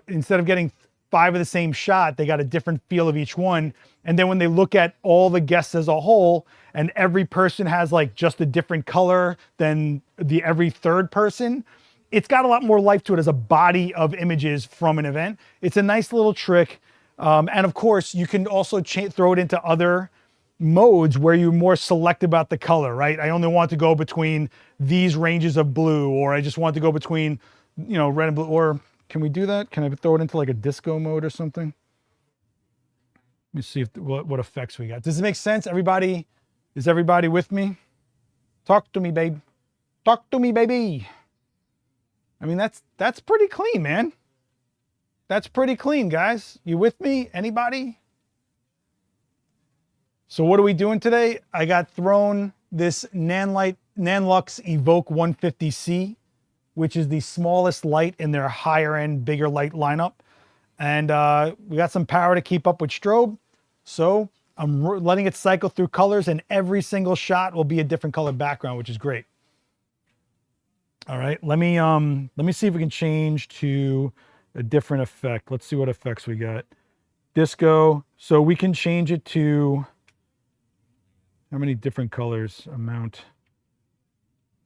instead of getting 5 of the same shot, they got a different feel of each one. And then when they look at all the guests as a whole, and every person has like just a different color than every third person, it's got a lot more life to it as a body of images from an event. It's a nice little trick. And of course, you can also throw it into other modes where you're more selective about the color, right? I only want to go between these ranges of blue, or I just want to go between, you know, red and blue. Or can we do that? Can I throw it into like a disco mode or something? Let me see what effects we got. Does it make sense? Everybody, is everybody with me? Talk to me, babe. Talk to me, baby. I mean, that's pretty clean, man. That's pretty clean, guys. You with me? Anybody? So what are we doing today? I got thrown this Nanlux Evoke 150C, which is the smallest light in their higher end, bigger light lineup. And we got some power to keep up with strobe. So I'm letting it cycle through colors, and every single shot will be a different color background, which is great. All right, let me see if we can change to a different effect. Let's see what effects we got. Disco. So we can change it to how many different colors? Amount.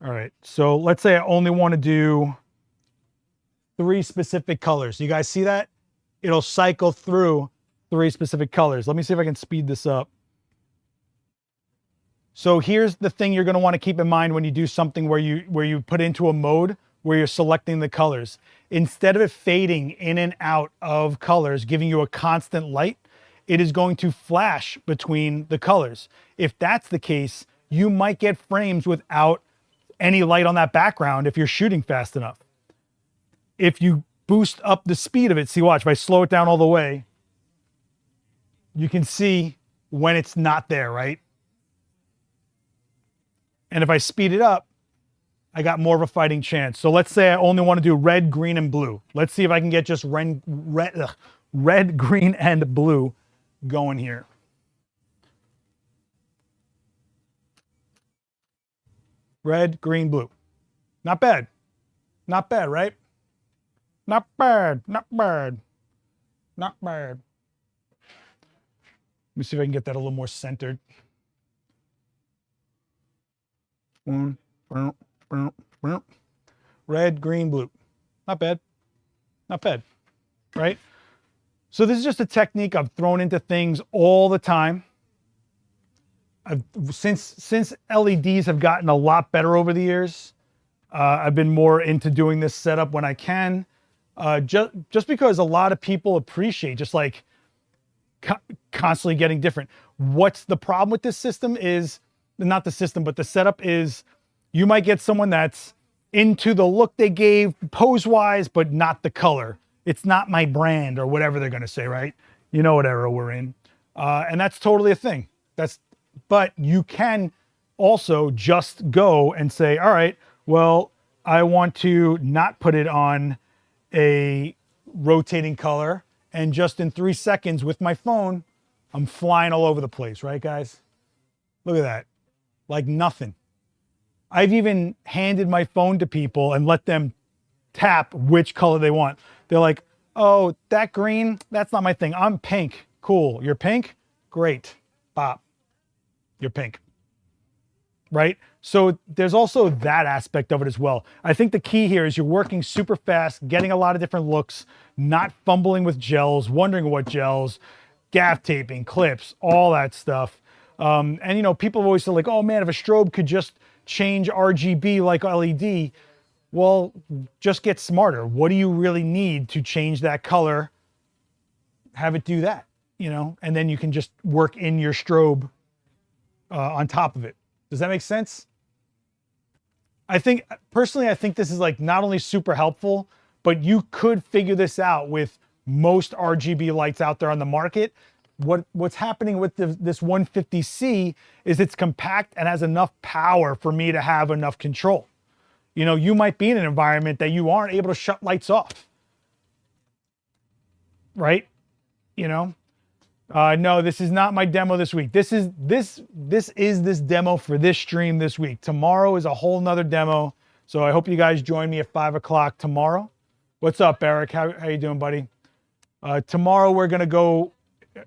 All right, so let's say I only want to do 3 specific colors. You guys see that? It'll cycle through 3 specific colors. Let me see if I can speed this up. So here's the thing you're going to want to keep in mind when you do something where you put into a mode where you're selecting the colors. Instead of it fading in and out of colors, giving you a constant light, it is going to flash between the colors. If that's the case, you might get frames without any light on that background if you're shooting fast enough. If you boost up the speed of it, see, watch, if I slow it down all the way, you can see when it's not there, right? And if I speed it up, I got more of a fighting chance. So let's say I only want to do red, green, and blue. Let's see if I can get just red, green, and blue going here. Red, green, blue. Not bad. Not bad, right? Not bad, not bad, not bad. Let me see if I can get that a little more centered. Red, green, blue. Not bad. Not bad, right? So this is just a technique I've thrown into things all the time. Since LEDs have gotten a lot better over the years, I've been more into doing this setup when I can. Just because a lot of people appreciate just like constantly getting different. What's the problem with this system is, not the system, but the setup is, you might get someone that's into the look they gave pose-wise, but not the color. It's not my brand or whatever they're gonna say, right? You know what era we're in. And that's totally a thing. But you can also just go and say, all right, well, I want to not put it on a rotating color, and just in 3 seconds with my phone, I'm flying all over the place, right, guys? Look at that, like nothing. I've even handed my phone to people and let them tap which color they want. They're like, oh, that green, that's not my thing. I'm pink. Cool. You're pink? Great. Bop. You're pink. Right? So there's also that aspect of it as well. I think the key here is you're working super fast, getting a lot of different looks, not fumbling with gels, wondering what gels, gaff taping, clips, all that stuff. And you know, people always say like, oh man, if a strobe could just change RGB like LED, well, just get smarter. What do you really need to change that color? Have it do that, you know, and then you can just work in your strobe on top of it. Does that make sense? Personally, I think this is like not only super helpful, but you could figure this out with most RGB lights out there on the market. What's happening with this 150C is it's compact and has enough power for me to have enough control. You know, you might be in an environment that you aren't able to shut lights off, right? You know, no, this is not my demo this week. This is this demo for this stream this week. Tomorrow is a whole nother demo. So I hope you guys join me at 5 o'clock tomorrow. What's up, Eric? How you doing, buddy? Tomorrow we're gonna go.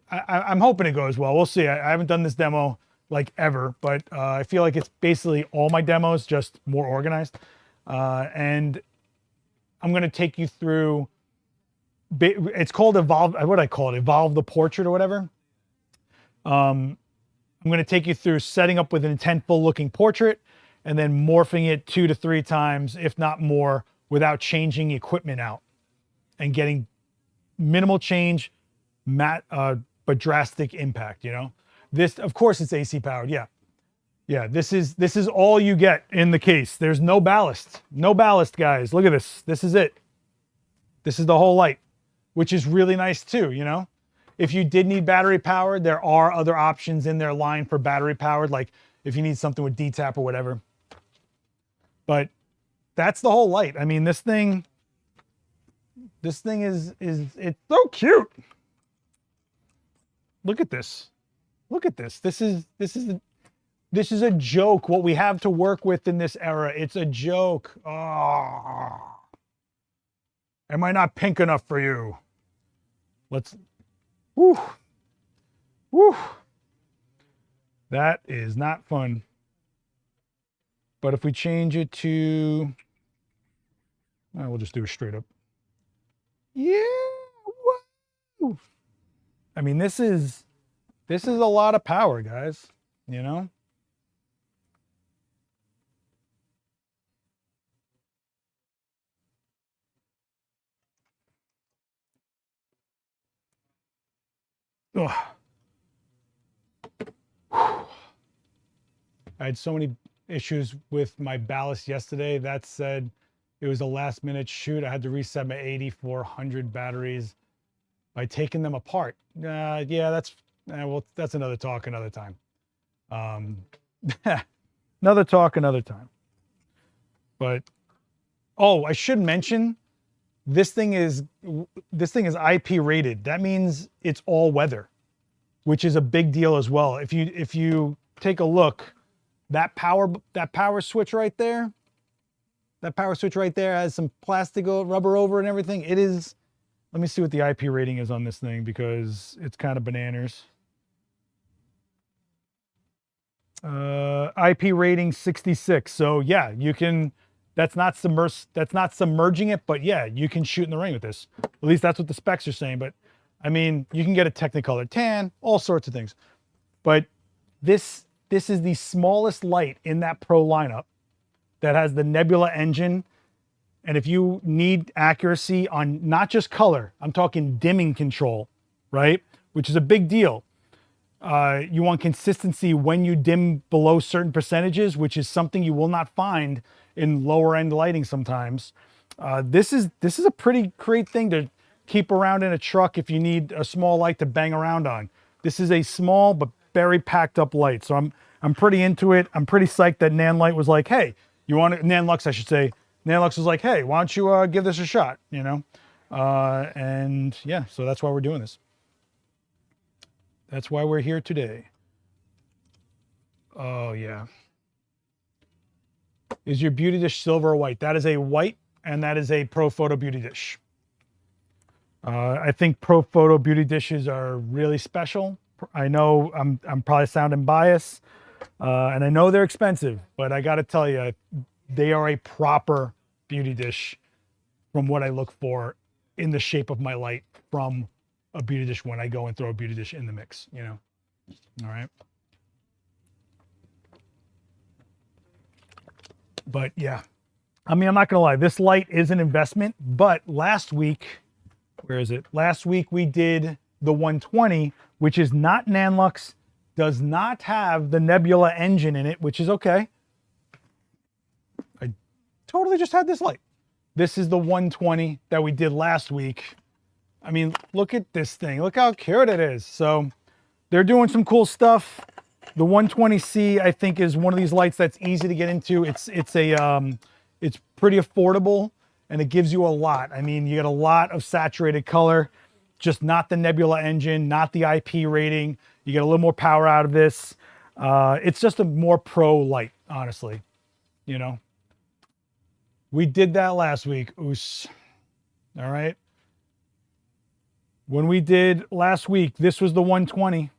I'm hoping it goes well. We'll see. I haven't done this demo like ever, but I feel like it's basically all my demos, just more organized. And I'm going to take you through, it's called Evolve, what do I call it? Evolve the Portrait or whatever. I'm going to take you through setting up with an intentful looking portrait and then morphing it 2 to 3 times, if not more, without changing equipment out and getting minimal change, but drastic impact, you know? This, of course, it's AC powered, yeah. Yeah, this is all you get in the case. There's no ballast. No ballast, guys. Look at this. This is it. This is the whole light, which is really nice too, you know? If you did need battery powered, there are other options in their line for battery powered, like if you need something with DTAP or whatever. But that's the whole light. I mean, this thing is it's so cute. Look at this. Look at this. This is a joke. What we have to work with in this era, it's a joke. Oh. Am I not pink enough for you? Let's, whew. Whew. That is not fun. But if we change it to, we'll just do it straight up. Yeah. Woo. I mean, this is a lot of power, guys, you know? Ugh. I had so many issues with my ballast yesterday. That said, it was a last minute shoot. I had to reset my 8400 batteries by taking them apart. Yeah, that's another talk another time. Another talk another time. But oh, I should mention this thing is IP rated. That means it's all weather, which is a big deal as well. If you take a look, that power switch right there, That power switch right there has some plastic rubber over and everything. It is, let me see what the IP rating is on this thing because it's kind of bananas. IP rating 66. So yeah, you can, that's not submerging it, but yeah, you can shoot in the rain with this. At least that's what the specs are saying. But I mean, you can get a Technicolor tan, all sorts of things. But this is the smallest light in that Pro lineup that has the Nebula engine. And if you need accuracy on not just color, I'm talking dimming control, right? Which is a big deal. You want consistency when you dim below certain percentages, which is something you will not find in lower end lighting sometimes. This is a pretty great thing to keep around in a truck if you need a small light to bang around on. This is a small but very packed up light. So I'm pretty into it. I'm pretty psyched that Nanlite was like, hey, you want it? Nanlux, I should say. Nanlux was like, hey, why don't you give this a shot, you know? And yeah, so that's why we're doing this. That's why we're here today. Oh yeah. Is your beauty dish silver or white? That is a white, and that is a Pro Photo beauty dish. I think Pro Photo beauty dishes are really special. I know I'm probably sounding biased, and I know they're expensive, but I got to tell you, they are a proper beauty dish from what I look for in the shape of my light from a beauty dish when I go and throw a beauty dish in the mix, you know? All right. But yeah, I mean, I'm not gonna lie, this light is an investment, but last week, where is it? Last week we did the 120, which is not Nanlux, does not have the Nebula engine in it, which is okay. I totally just had this light. This is the 120 that we did last week. I mean, look at this thing. Look how cute it is. So they're doing some cool stuff. The 120C, I think, is one of these lights that's easy to get into. It's pretty affordable, and it gives you a lot. I mean, you get a lot of saturated color, just not the Nebula engine, not the IP rating. You get a little more power out of this. It's just a more pro light, honestly. You know, we did that last week. Oos. All right. When we did last week, this was the 120.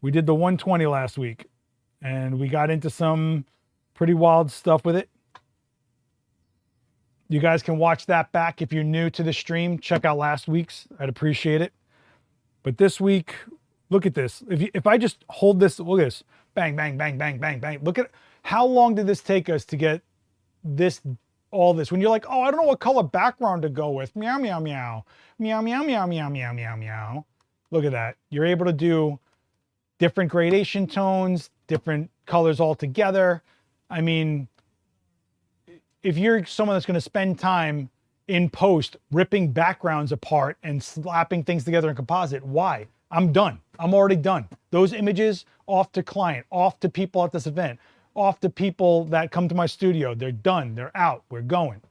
We did the 120 last week, and we got into some pretty wild stuff with it. You guys can watch that back if you're new to the stream. Check out last week's. I'd appreciate it. But this week, look at this. If I just hold this, look at this. Bang, bang, bang, bang, bang, bang. Look at how long did this take us to get this, all this? When you're like, oh, I don't know what color background to go with. Meow, meow, meow. Meow, meow, meow, meow, meow, meow, meow. Look at that. You're able to do different gradation tones, different colors all together. I mean, if you're someone that's going to spend time in post ripping backgrounds apart and slapping things together in composite, why? I'm done. I'm already done. Those images off to client, off to people at this event, off to people that come to my studio. They're done. They're out. We're going.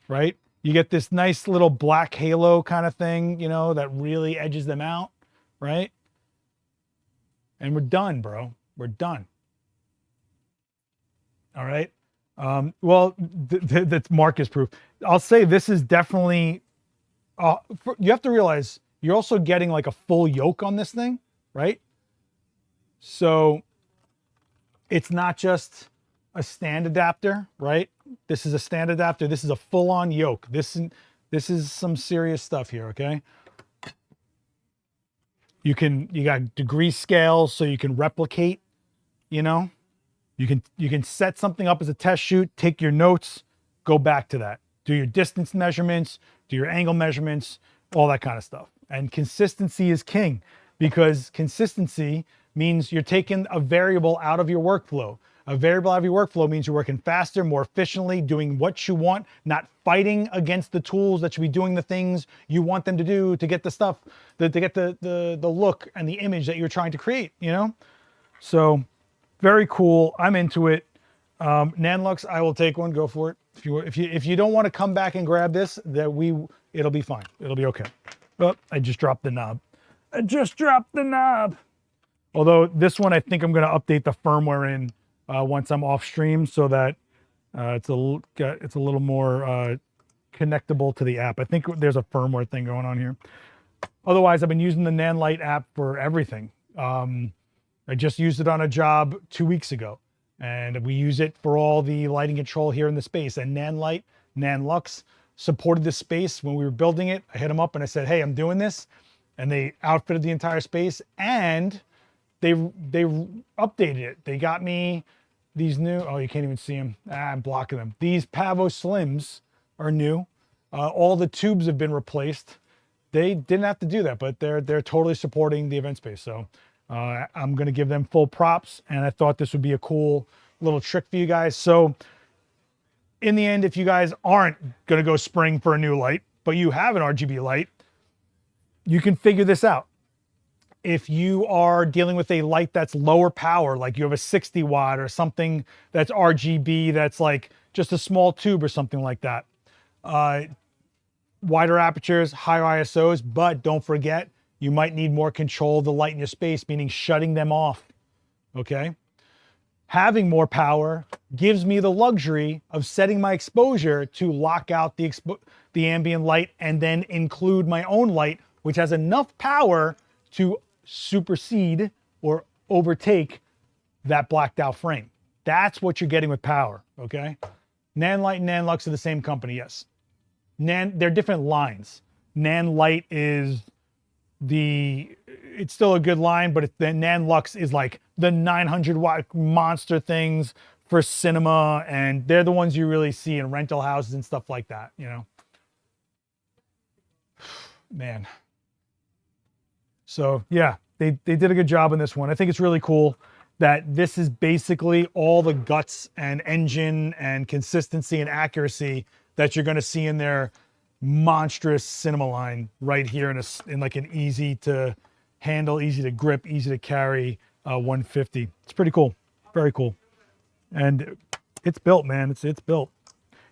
Right? You get this nice little black halo kind of thing, you know, that really edges them out. Right? And we're done, bro. We're done. All right. Well, that's Marcus proof. I'll say this is definitely, you have to realize you're also getting like a full yoke on this thing, right? So it's not just a stand adapter, right? This is a stand adapter. This is a full-on yoke. This is some serious stuff here, okay? You got degree scales so you can replicate, you know? You can set something up as a test shoot, take your notes, go back to that. Do your distance measurements, do your angle measurements, all that kind of stuff. And consistency is king, because consistency means you're taking a variable out of your workflow. A variable out of your workflow means you're working faster, more efficiently, doing what you want, not fighting against the tools that should be doing the things you want them to do to get the stuff, to get the look and the image that you're trying to create, you know? So very cool. I'm into it. Nanlux, I will take one. Go for it. If you don't want to come back and grab this, it'll be fine. It'll be okay. Oh, I just dropped the knob. I just dropped the knob. Although this one, I think I'm going to update the firmware in once I'm off stream so that It's a little more connectable to the app. I think there's a firmware thing going on here. Otherwise, I've been using the Nanlite app for everything. I just used it on a job 2 weeks ago, and we use it for all the lighting control here in the space. And Nanlux supported this space when we were building it. I hit them up and I said, hey, I'm doing this. And they outfitted the entire space, and they updated it. They got me these new, oh, you can't even see them. I'm blocking them. These Pavo Slims are new. All the tubes have been replaced. They didn't have to do that, but they're totally supporting the event space. So I'm going to give them full props, and I thought this would be a cool little trick for you guys. So in the end, if you guys aren't going to go spring for a new light, but you have an RGB light, you can figure this out. If you are dealing with a light that's lower power, like you have a 60 watt or something that's RGB, that's like just a small tube or something like that. Wider apertures, higher ISOs, but don't forget, you might need more control of the light in your space, meaning shutting them off, okay? Having more power gives me the luxury of setting my exposure to lock out the ambient light and then include my own light, which has enough power to supersede or overtake that blacked out frame. That's what you're getting with power, okay? Nanlite and Nanlux are the same company, yes. They're different lines. Nanlite is it's still a good line, but the Nanlux is like the 900 watt monster things for cinema, and they're the ones you really see in rental houses and stuff like that, you know? Man. So yeah, they did a good job on this one. I think it's really cool that this is basically all the guts and engine and consistency and accuracy that you're going to see in their monstrous cinema line right here in like an easy to handle, easy to grip, easy to carry 150. It's pretty cool. Very cool. And it's built, man. It's built.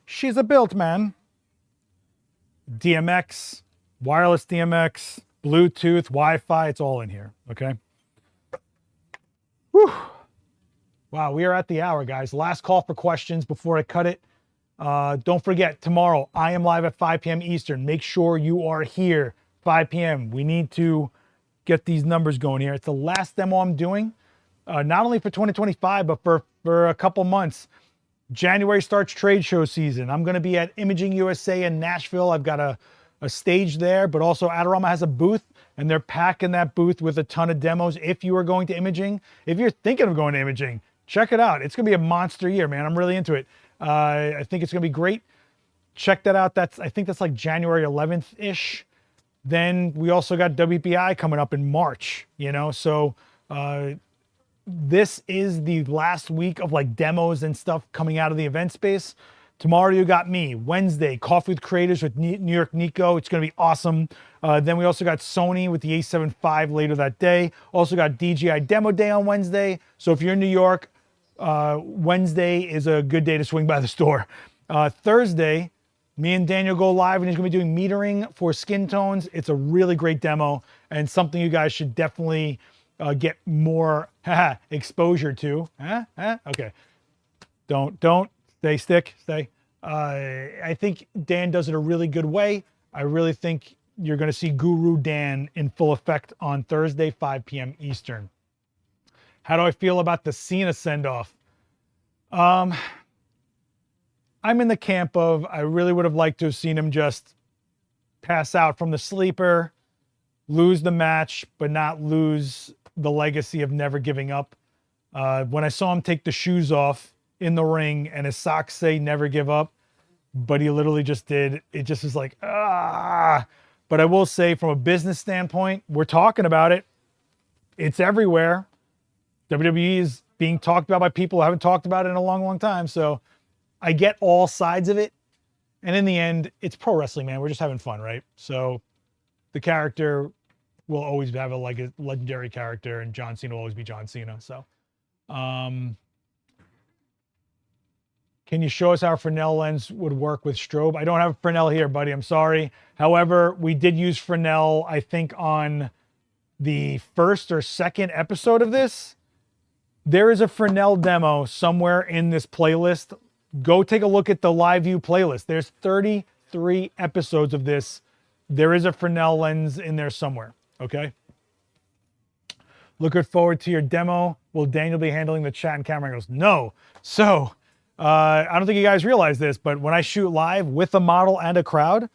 She's a built, man. DMX, wireless DMX, Bluetooth, Wi-Fi, it's all in here, okay? Whew. Wow, we are at the hour, guys. Last call for questions before I cut it. Don't forget, tomorrow, I am live at 5 p.m. Eastern. Make sure you are here, 5 p.m. We need to get these numbers going here. It's the last demo I'm doing, not only for 2025, but for a couple months. January starts trade show season. I'm going to be at Imaging USA in Nashville. I've got a stage there, but also Adorama has a booth, and they're packing that booth with a ton of demos. If you are going to imaging, if you're thinking of going to imaging, check it out. It's going to be a monster year, man. I'm really into it. I think it's going to be great. Check that out. I think that's like January 11th-ish. Then we also got WPI coming up in March, you know? So this is the last week of like demos and stuff coming out of the event space. Tomorrow you got me. Wednesday, Coffee with Creators with New York Nico. It's going to be awesome. Then we also got Sony with the A7 IV later that day. Also got DJI Demo Day on Wednesday. So if you're in New York, Wednesday is a good day to swing by the store. Thursday, me and Daniel go live, and he's going to be doing metering for skin tones. It's a really great demo and something you guys should definitely get more exposure to. Okay. Don't. Stay. I think Dan does it a really good way. I really think you're going to see Guru Dan in full effect on Thursday, 5 p.m. Eastern. How do I feel about the Cena send-off? I'm in the camp of I really would have liked to have seen him just pass out from the sleeper, lose the match, but not lose the legacy of never giving up. When I saw him take the shoes off in the ring and his socks say never give up, but he literally just did. It just is like, ah. But I will say from a business standpoint, we're talking about it. It's everywhere. WWE is being talked about by people who haven't talked about it in a long, long time. So I get all sides of it. And in the end, it's pro wrestling, man. We're just having fun, right? So the character will always have a legendary character, and John Cena will always be John Cena. So, can you show us how a Fresnel lens would work with strobe? I don't have a Fresnel here, buddy. I'm sorry. However, we did use Fresnel, I think, on the first or second episode of this. There is a Fresnel demo somewhere in this playlist. go take a look at the live view playlist. There's 33 episodes of this. There is a Fresnel lens in there somewhere, okay? Looking forward to your demo. Will Daniel be handling the chat and camera angles? No. So, I don't think you guys realize this, but when I shoot live with a model and a crowd,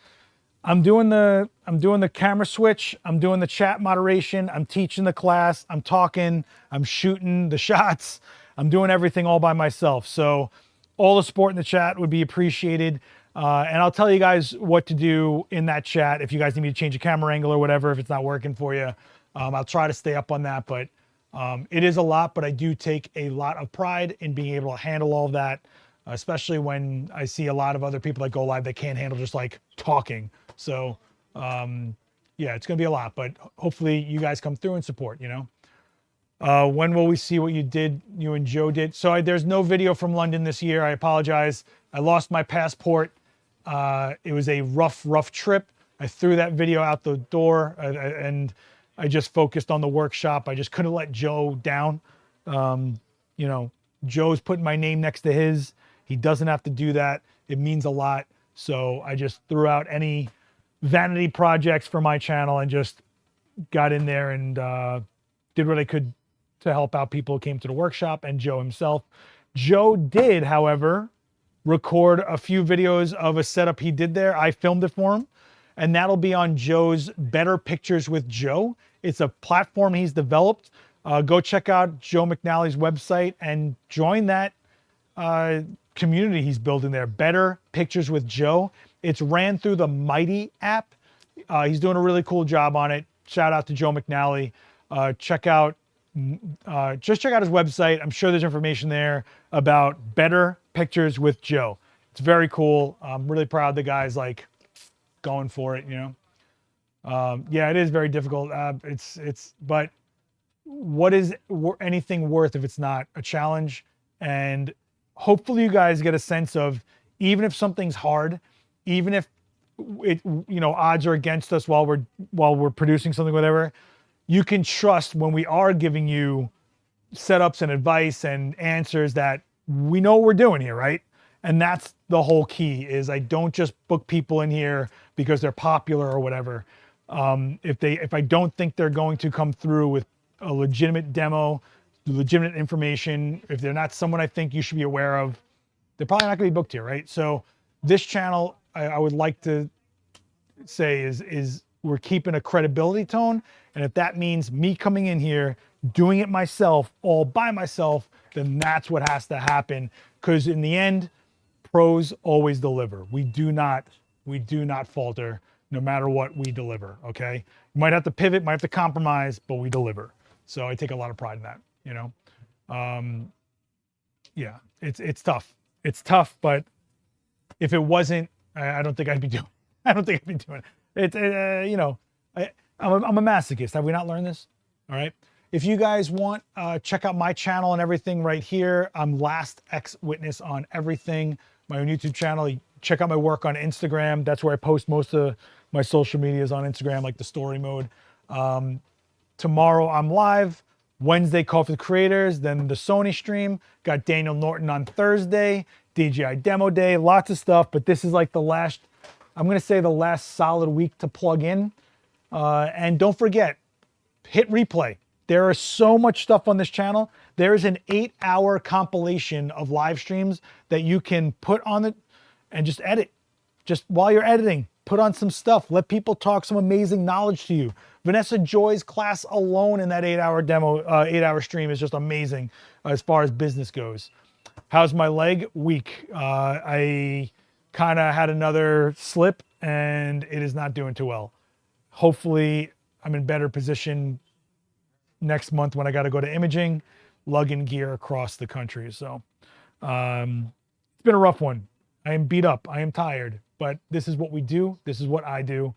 I'm doing the camera switch, I'm doing the chat moderation, I'm teaching the class, I'm talking, I'm shooting the shots, I'm doing everything all by myself. So all the support in the chat would be appreciated. And I'll tell you guys what to do in that chat if you guys need me to change a camera angle or whatever, if it's not working for you. I'll try to stay up on that, but it is a lot, but I do take a lot of pride in being able to handle all of that, especially when I see a lot of other people that go live that can't handle just like talking. So yeah, it's gonna be a lot, but hopefully you guys come through and support, you know. When will we see what you and Joe did? So there's no video from London this year. I apologize. I lost my passport. It was a rough trip. I threw that video out the door and I just focused on the workshop. I just couldn't let Joe down. You know, Joe's putting my name next to his. He doesn't have to do that. It means a lot. So I just threw out any vanity projects for my channel and just got in there and did what I could to help out people who came to the workshop and Joe himself. Joe did, however, record a few videos of a setup he did there. I filmed it for him, and that'll be on Joe's Better Pictures with Joe. It's a platform he's developed. Go check out Joe McNally's website and join that community he's building there. Better Pictures with Joe. It's ran through the Mighty app. He's doing a really cool job on it. Shout out to Joe McNally. Just check out his website. I'm sure there's information there about Better Pictures with Joe. It's very cool. I'm really proud the guy's like going for it, you know. Yeah, it is very difficult. But what is anything worth if it's not a challenge? And hopefully you guys get a sense of, even if something's hard, even if it, you know, odds are against us while we're producing something, whatever, you can trust when we are giving you setups and advice and answers that we know what we're doing here, right? And that's the whole key, is I don't just book people in here because they're popular or whatever. If I don't think they're going to come through with a legitimate demo, legitimate information, if they're not someone I think you should be aware of, they're probably not going to be booked here, right? So this channel, I would like to say is we're keeping a credibility tone. And if that means me coming in here, doing it myself, all by myself, then that's what has to happen. Because in the end, pros always deliver. We do not falter no matter what we deliver, okay? You might have to pivot, might have to compromise, but we deliver. So I take a lot of pride in that, you know? Yeah, it's tough. It's tough, but if it wasn't, I don't think I'd be doing it. It's, you know, I'm a masochist. Have we not learned this? All right. If you guys want, check out my channel and everything right here. I'm Last X Witness on everything. My own YouTube channel. Check out my work on Instagram. That's where I post most of my social medias, on Instagram, like the story mode. Tomorrow I'm live. Wednesday, Call for the Creators. Then the Sony stream. Got Daniel Norton on Thursday. DJI Demo Day. Lots of stuff. But this is like the last, I'm going to say the last solid week to plug in. And don't forget, hit replay. There is so much stuff on this channel. There is an 8-hour compilation of live streams that you can put on it and just edit. Just while you're editing, put on some stuff. Let people talk some amazing knowledge to you. Vanessa Joy's class alone in that 8-hour demo, 8-hour stream is just amazing as far as business goes. How's my leg? Weak. I kind of had another slip and it is not doing too well. Hopefully I'm in better position next month when I got to go to imaging, lugging gear across the country. So it's been a rough one. I am beat up. I am tired, but this is what we do. This is what I do.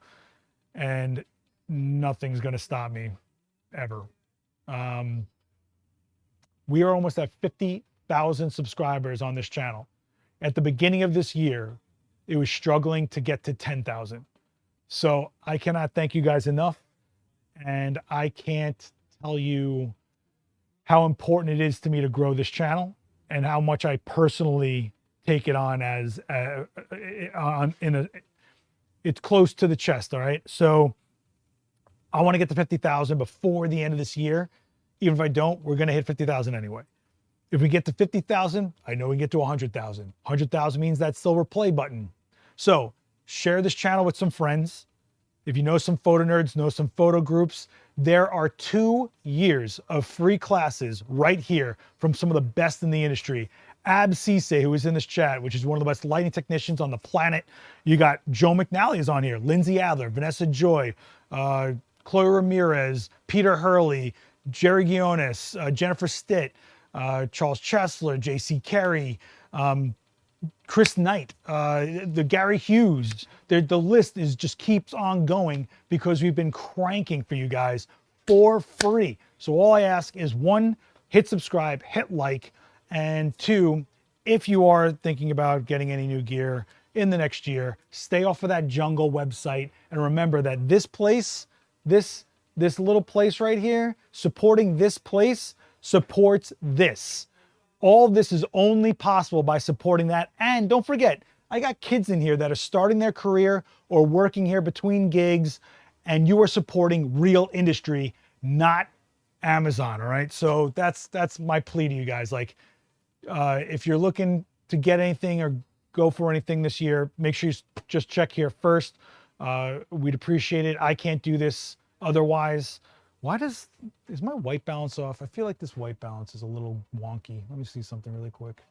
And nothing's going to stop me ever. We are almost at 50,000 subscribers on this channel. At the beginning of this year, it was struggling to get to 10,000. So I cannot thank you guys enough. And I can't tell you how important it is to me to grow this channel and how much I personally take it on as it's close to the chest. All right. So I want to get to 50,000 before the end of this year. Even if I don't, we're going to hit 50,000 anyway. If we get to 50,000, I know we can get to 100,000. 100,000 means that silver play button. So share this channel with some friends. If you know some photo nerds, know some photo groups, there are 2 years of free classes right here from some of the best in the industry. Ab Cisse, who is in this chat, which is one of the best lighting technicians on the planet. You got Joe McNally is on here, Lindsay Adler, Vanessa Joy, Chloe Ramirez, Peter Hurley, Jerry Guiones, Jennifer Stitt, Charles Chesler, JC Carey, Chris Knight, the Gary Hughes. The list is just keeps on going because we've been cranking for you guys for free. So all I ask is 1, hit subscribe, hit like, and 2, if you are thinking about getting any new gear in the next year, stay off of that jungle website and remember that this place, this little place right here, supporting this place supports this. All of this is only possible by supporting that. And don't forget, I got kids in here that are starting their career or working here between gigs, and you are supporting real industry, not Amazon. All right. So that's my plea to you guys. Like, if you're looking to get anything or go for anything this year, make sure you just check here first. We'd appreciate it. I can't do this otherwise. Is my white balance off? I feel like this white balance is a little wonky. Let me see something really quick.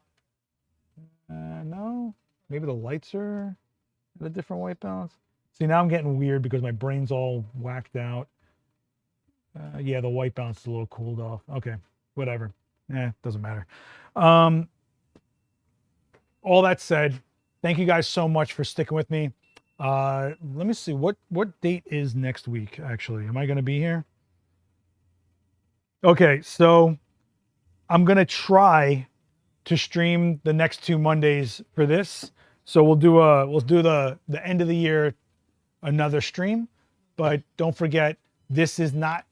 No, maybe the lights are at a different white balance. See, now I'm getting weird because my brain's all whacked out. Yeah, the white balance is a little cooled off. Okay, whatever. Doesn't matter. All that said, thank you guys so much for sticking with me. Let me see, what date is next week, actually? Am I going to be here? Okay, so I'm going to try to stream the next 2 Mondays for this. So we'll do the end of the year, another stream, but don't forget, this is not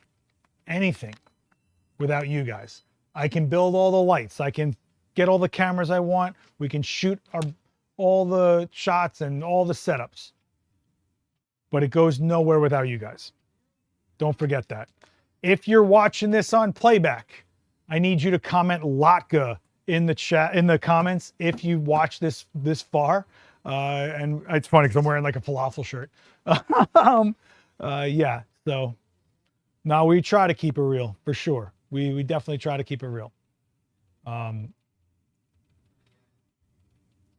anything without you guys. I can build all the lights. I can get all the cameras I want. We can shoot all the shots and all the setups, but it goes nowhere without you guys. Don't forget that. If you're watching this on playback, I need you to comment Latka in the chat, in the comments, if you watch this far. And it's funny because I'm wearing like a falafel shirt. Yeah, so now we try to keep it real for sure. We definitely try to keep it real.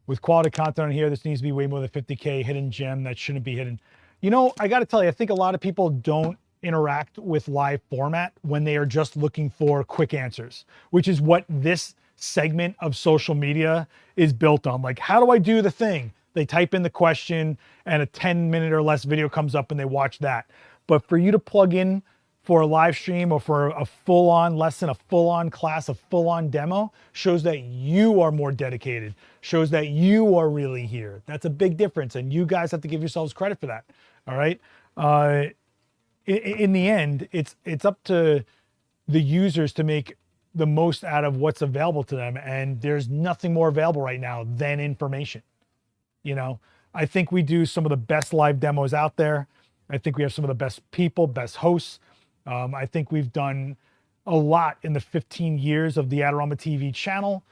With quality content on here, this needs to be way more than 50K hidden gem that shouldn't be hidden. You know, I got to tell you, I think a lot of people don't interact with live format when they are just looking for quick answers, which is what this segment of social media is built on. Like, how do I do the thing? They type in the question and a 10-minute or less video comes up and they watch that. But for you to plug in for a live stream or for a full-on lesson, a full-on class, a full-on demo, shows that you are more dedicated, shows that you are really here. That's a big difference, and you guys have to give yourselves credit for that. All right. In the end, it's up to the users to make the most out of what's available to them, and there's nothing more available right now than information. You know, I think we do some of the best live demos out there. I think we have some of the best people, best hosts. I think we've done a lot in the 15 years of the Adorama TV channel.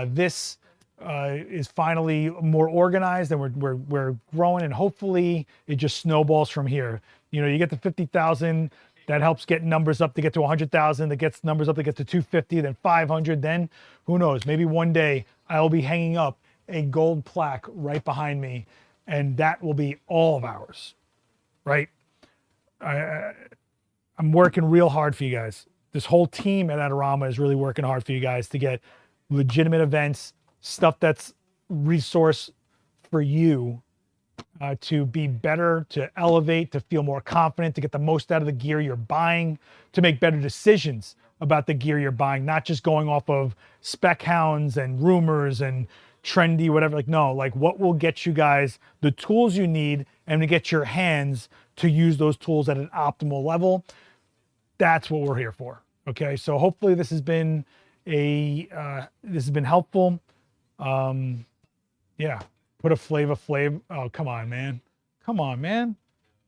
This is finally more organized, and we're growing, and hopefully it just snowballs from here. You know, you get to 50,000, that helps get numbers up to get to 100,000, that gets numbers up to get to 250, then 500, then who knows, maybe one day I'll be hanging up a gold plaque right behind me, and that will be all of ours, right? I'm working real hard for you guys. This whole team at Adorama is really working hard for you guys to get legitimate events, stuff that's resource for you to be better, to elevate, to feel more confident, to get the most out of the gear you're buying, to make better decisions about the gear you're buying, not just going off of spec hounds and rumors and trendy, whatever. Like, no, like what will get you guys the tools you need and to get your hands to use those tools at an optimal level. That's what we're here for. Okay. So hopefully this has been helpful. Yeah. Put a Flavor Flav. Oh, come on, man. Come on, man.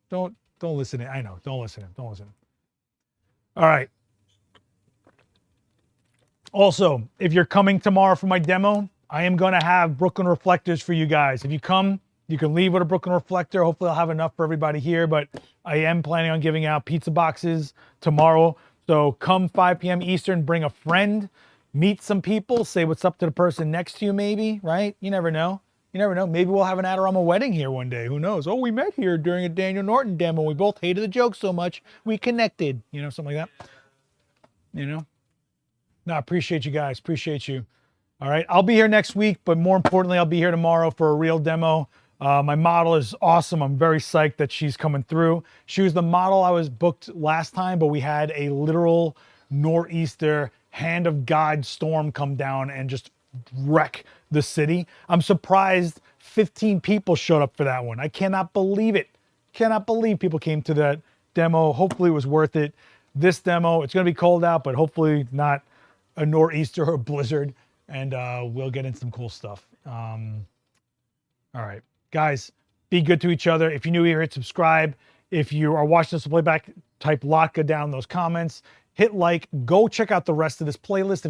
Don't listen to, I know. Don't listen to him. Don't listen to him. All right. Also, if you're coming tomorrow for my demo, I am going to have Brooklyn reflectors for you guys. If you come, you can leave with a Brooklyn reflector. Hopefully I'll have enough for everybody here, but I am planning on giving out pizza boxes tomorrow. So come 5 p.m. Eastern, bring a friend, meet some people, say what's up to the person next to you maybe, right? You never know. You never know. Maybe we'll have an Adorama wedding here one day. Who knows? Oh, we met here during a Daniel Norton demo. We both hated the joke so much, we connected. You know, something like that. You know? No, I appreciate you guys. Appreciate you. All right. I'll be here next week, but more importantly, I'll be here tomorrow for a real demo. My model is awesome. I'm very psyched that she's coming through. She was the model I was booked last time, but we had a literal nor'easter, hand of God storm come down and just wreck the city. I'm surprised 15 people showed up for that one. I cannot believe it. Cannot believe people came to that demo. Hopefully it was worth it. This demo, it's going to be cold out, but hopefully not a nor'easter or a blizzard, and we'll get into some cool stuff. All right, guys, be good to each other. If you're new here, hit subscribe. If you are watching this playback, type Latka down in those comments. Hit like. Go check out the rest of this playlist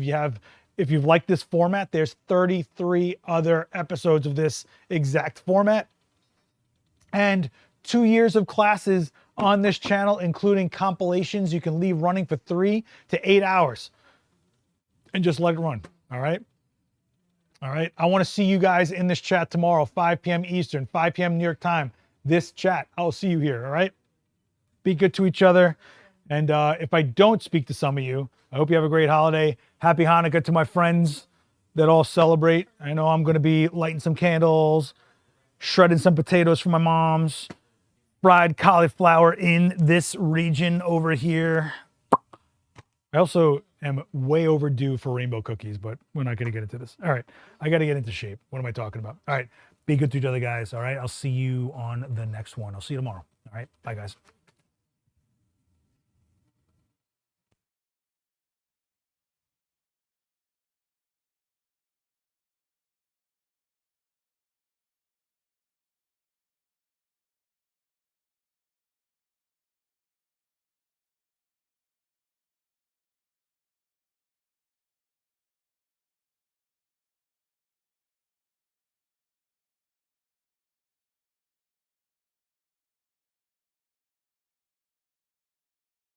if you've liked this format. There's 33 other episodes of this exact format, and 2 years of classes on this channel, including compilations you can leave running for 3 to 8 hours. And just let it run. All right. All right. I want to see you guys in this chat tomorrow, 5 p.m. Eastern, 5 p.m. New York time. This chat. I'll see you here. All right. Be good to each other. And if I don't speak to some of you, I hope you have a great holiday. Happy Hanukkah to my friends that all celebrate. I know I'm going to be lighting some candles, shredding some potatoes for my mom's, fried cauliflower in this region over here. I also am way overdue for rainbow cookies, but we're not going to get into this. All right. I got to get into shape. What am I talking about? All right. Be good to each other, guys. All right. I'll see you on the next one. I'll see you tomorrow. All right. Bye, guys.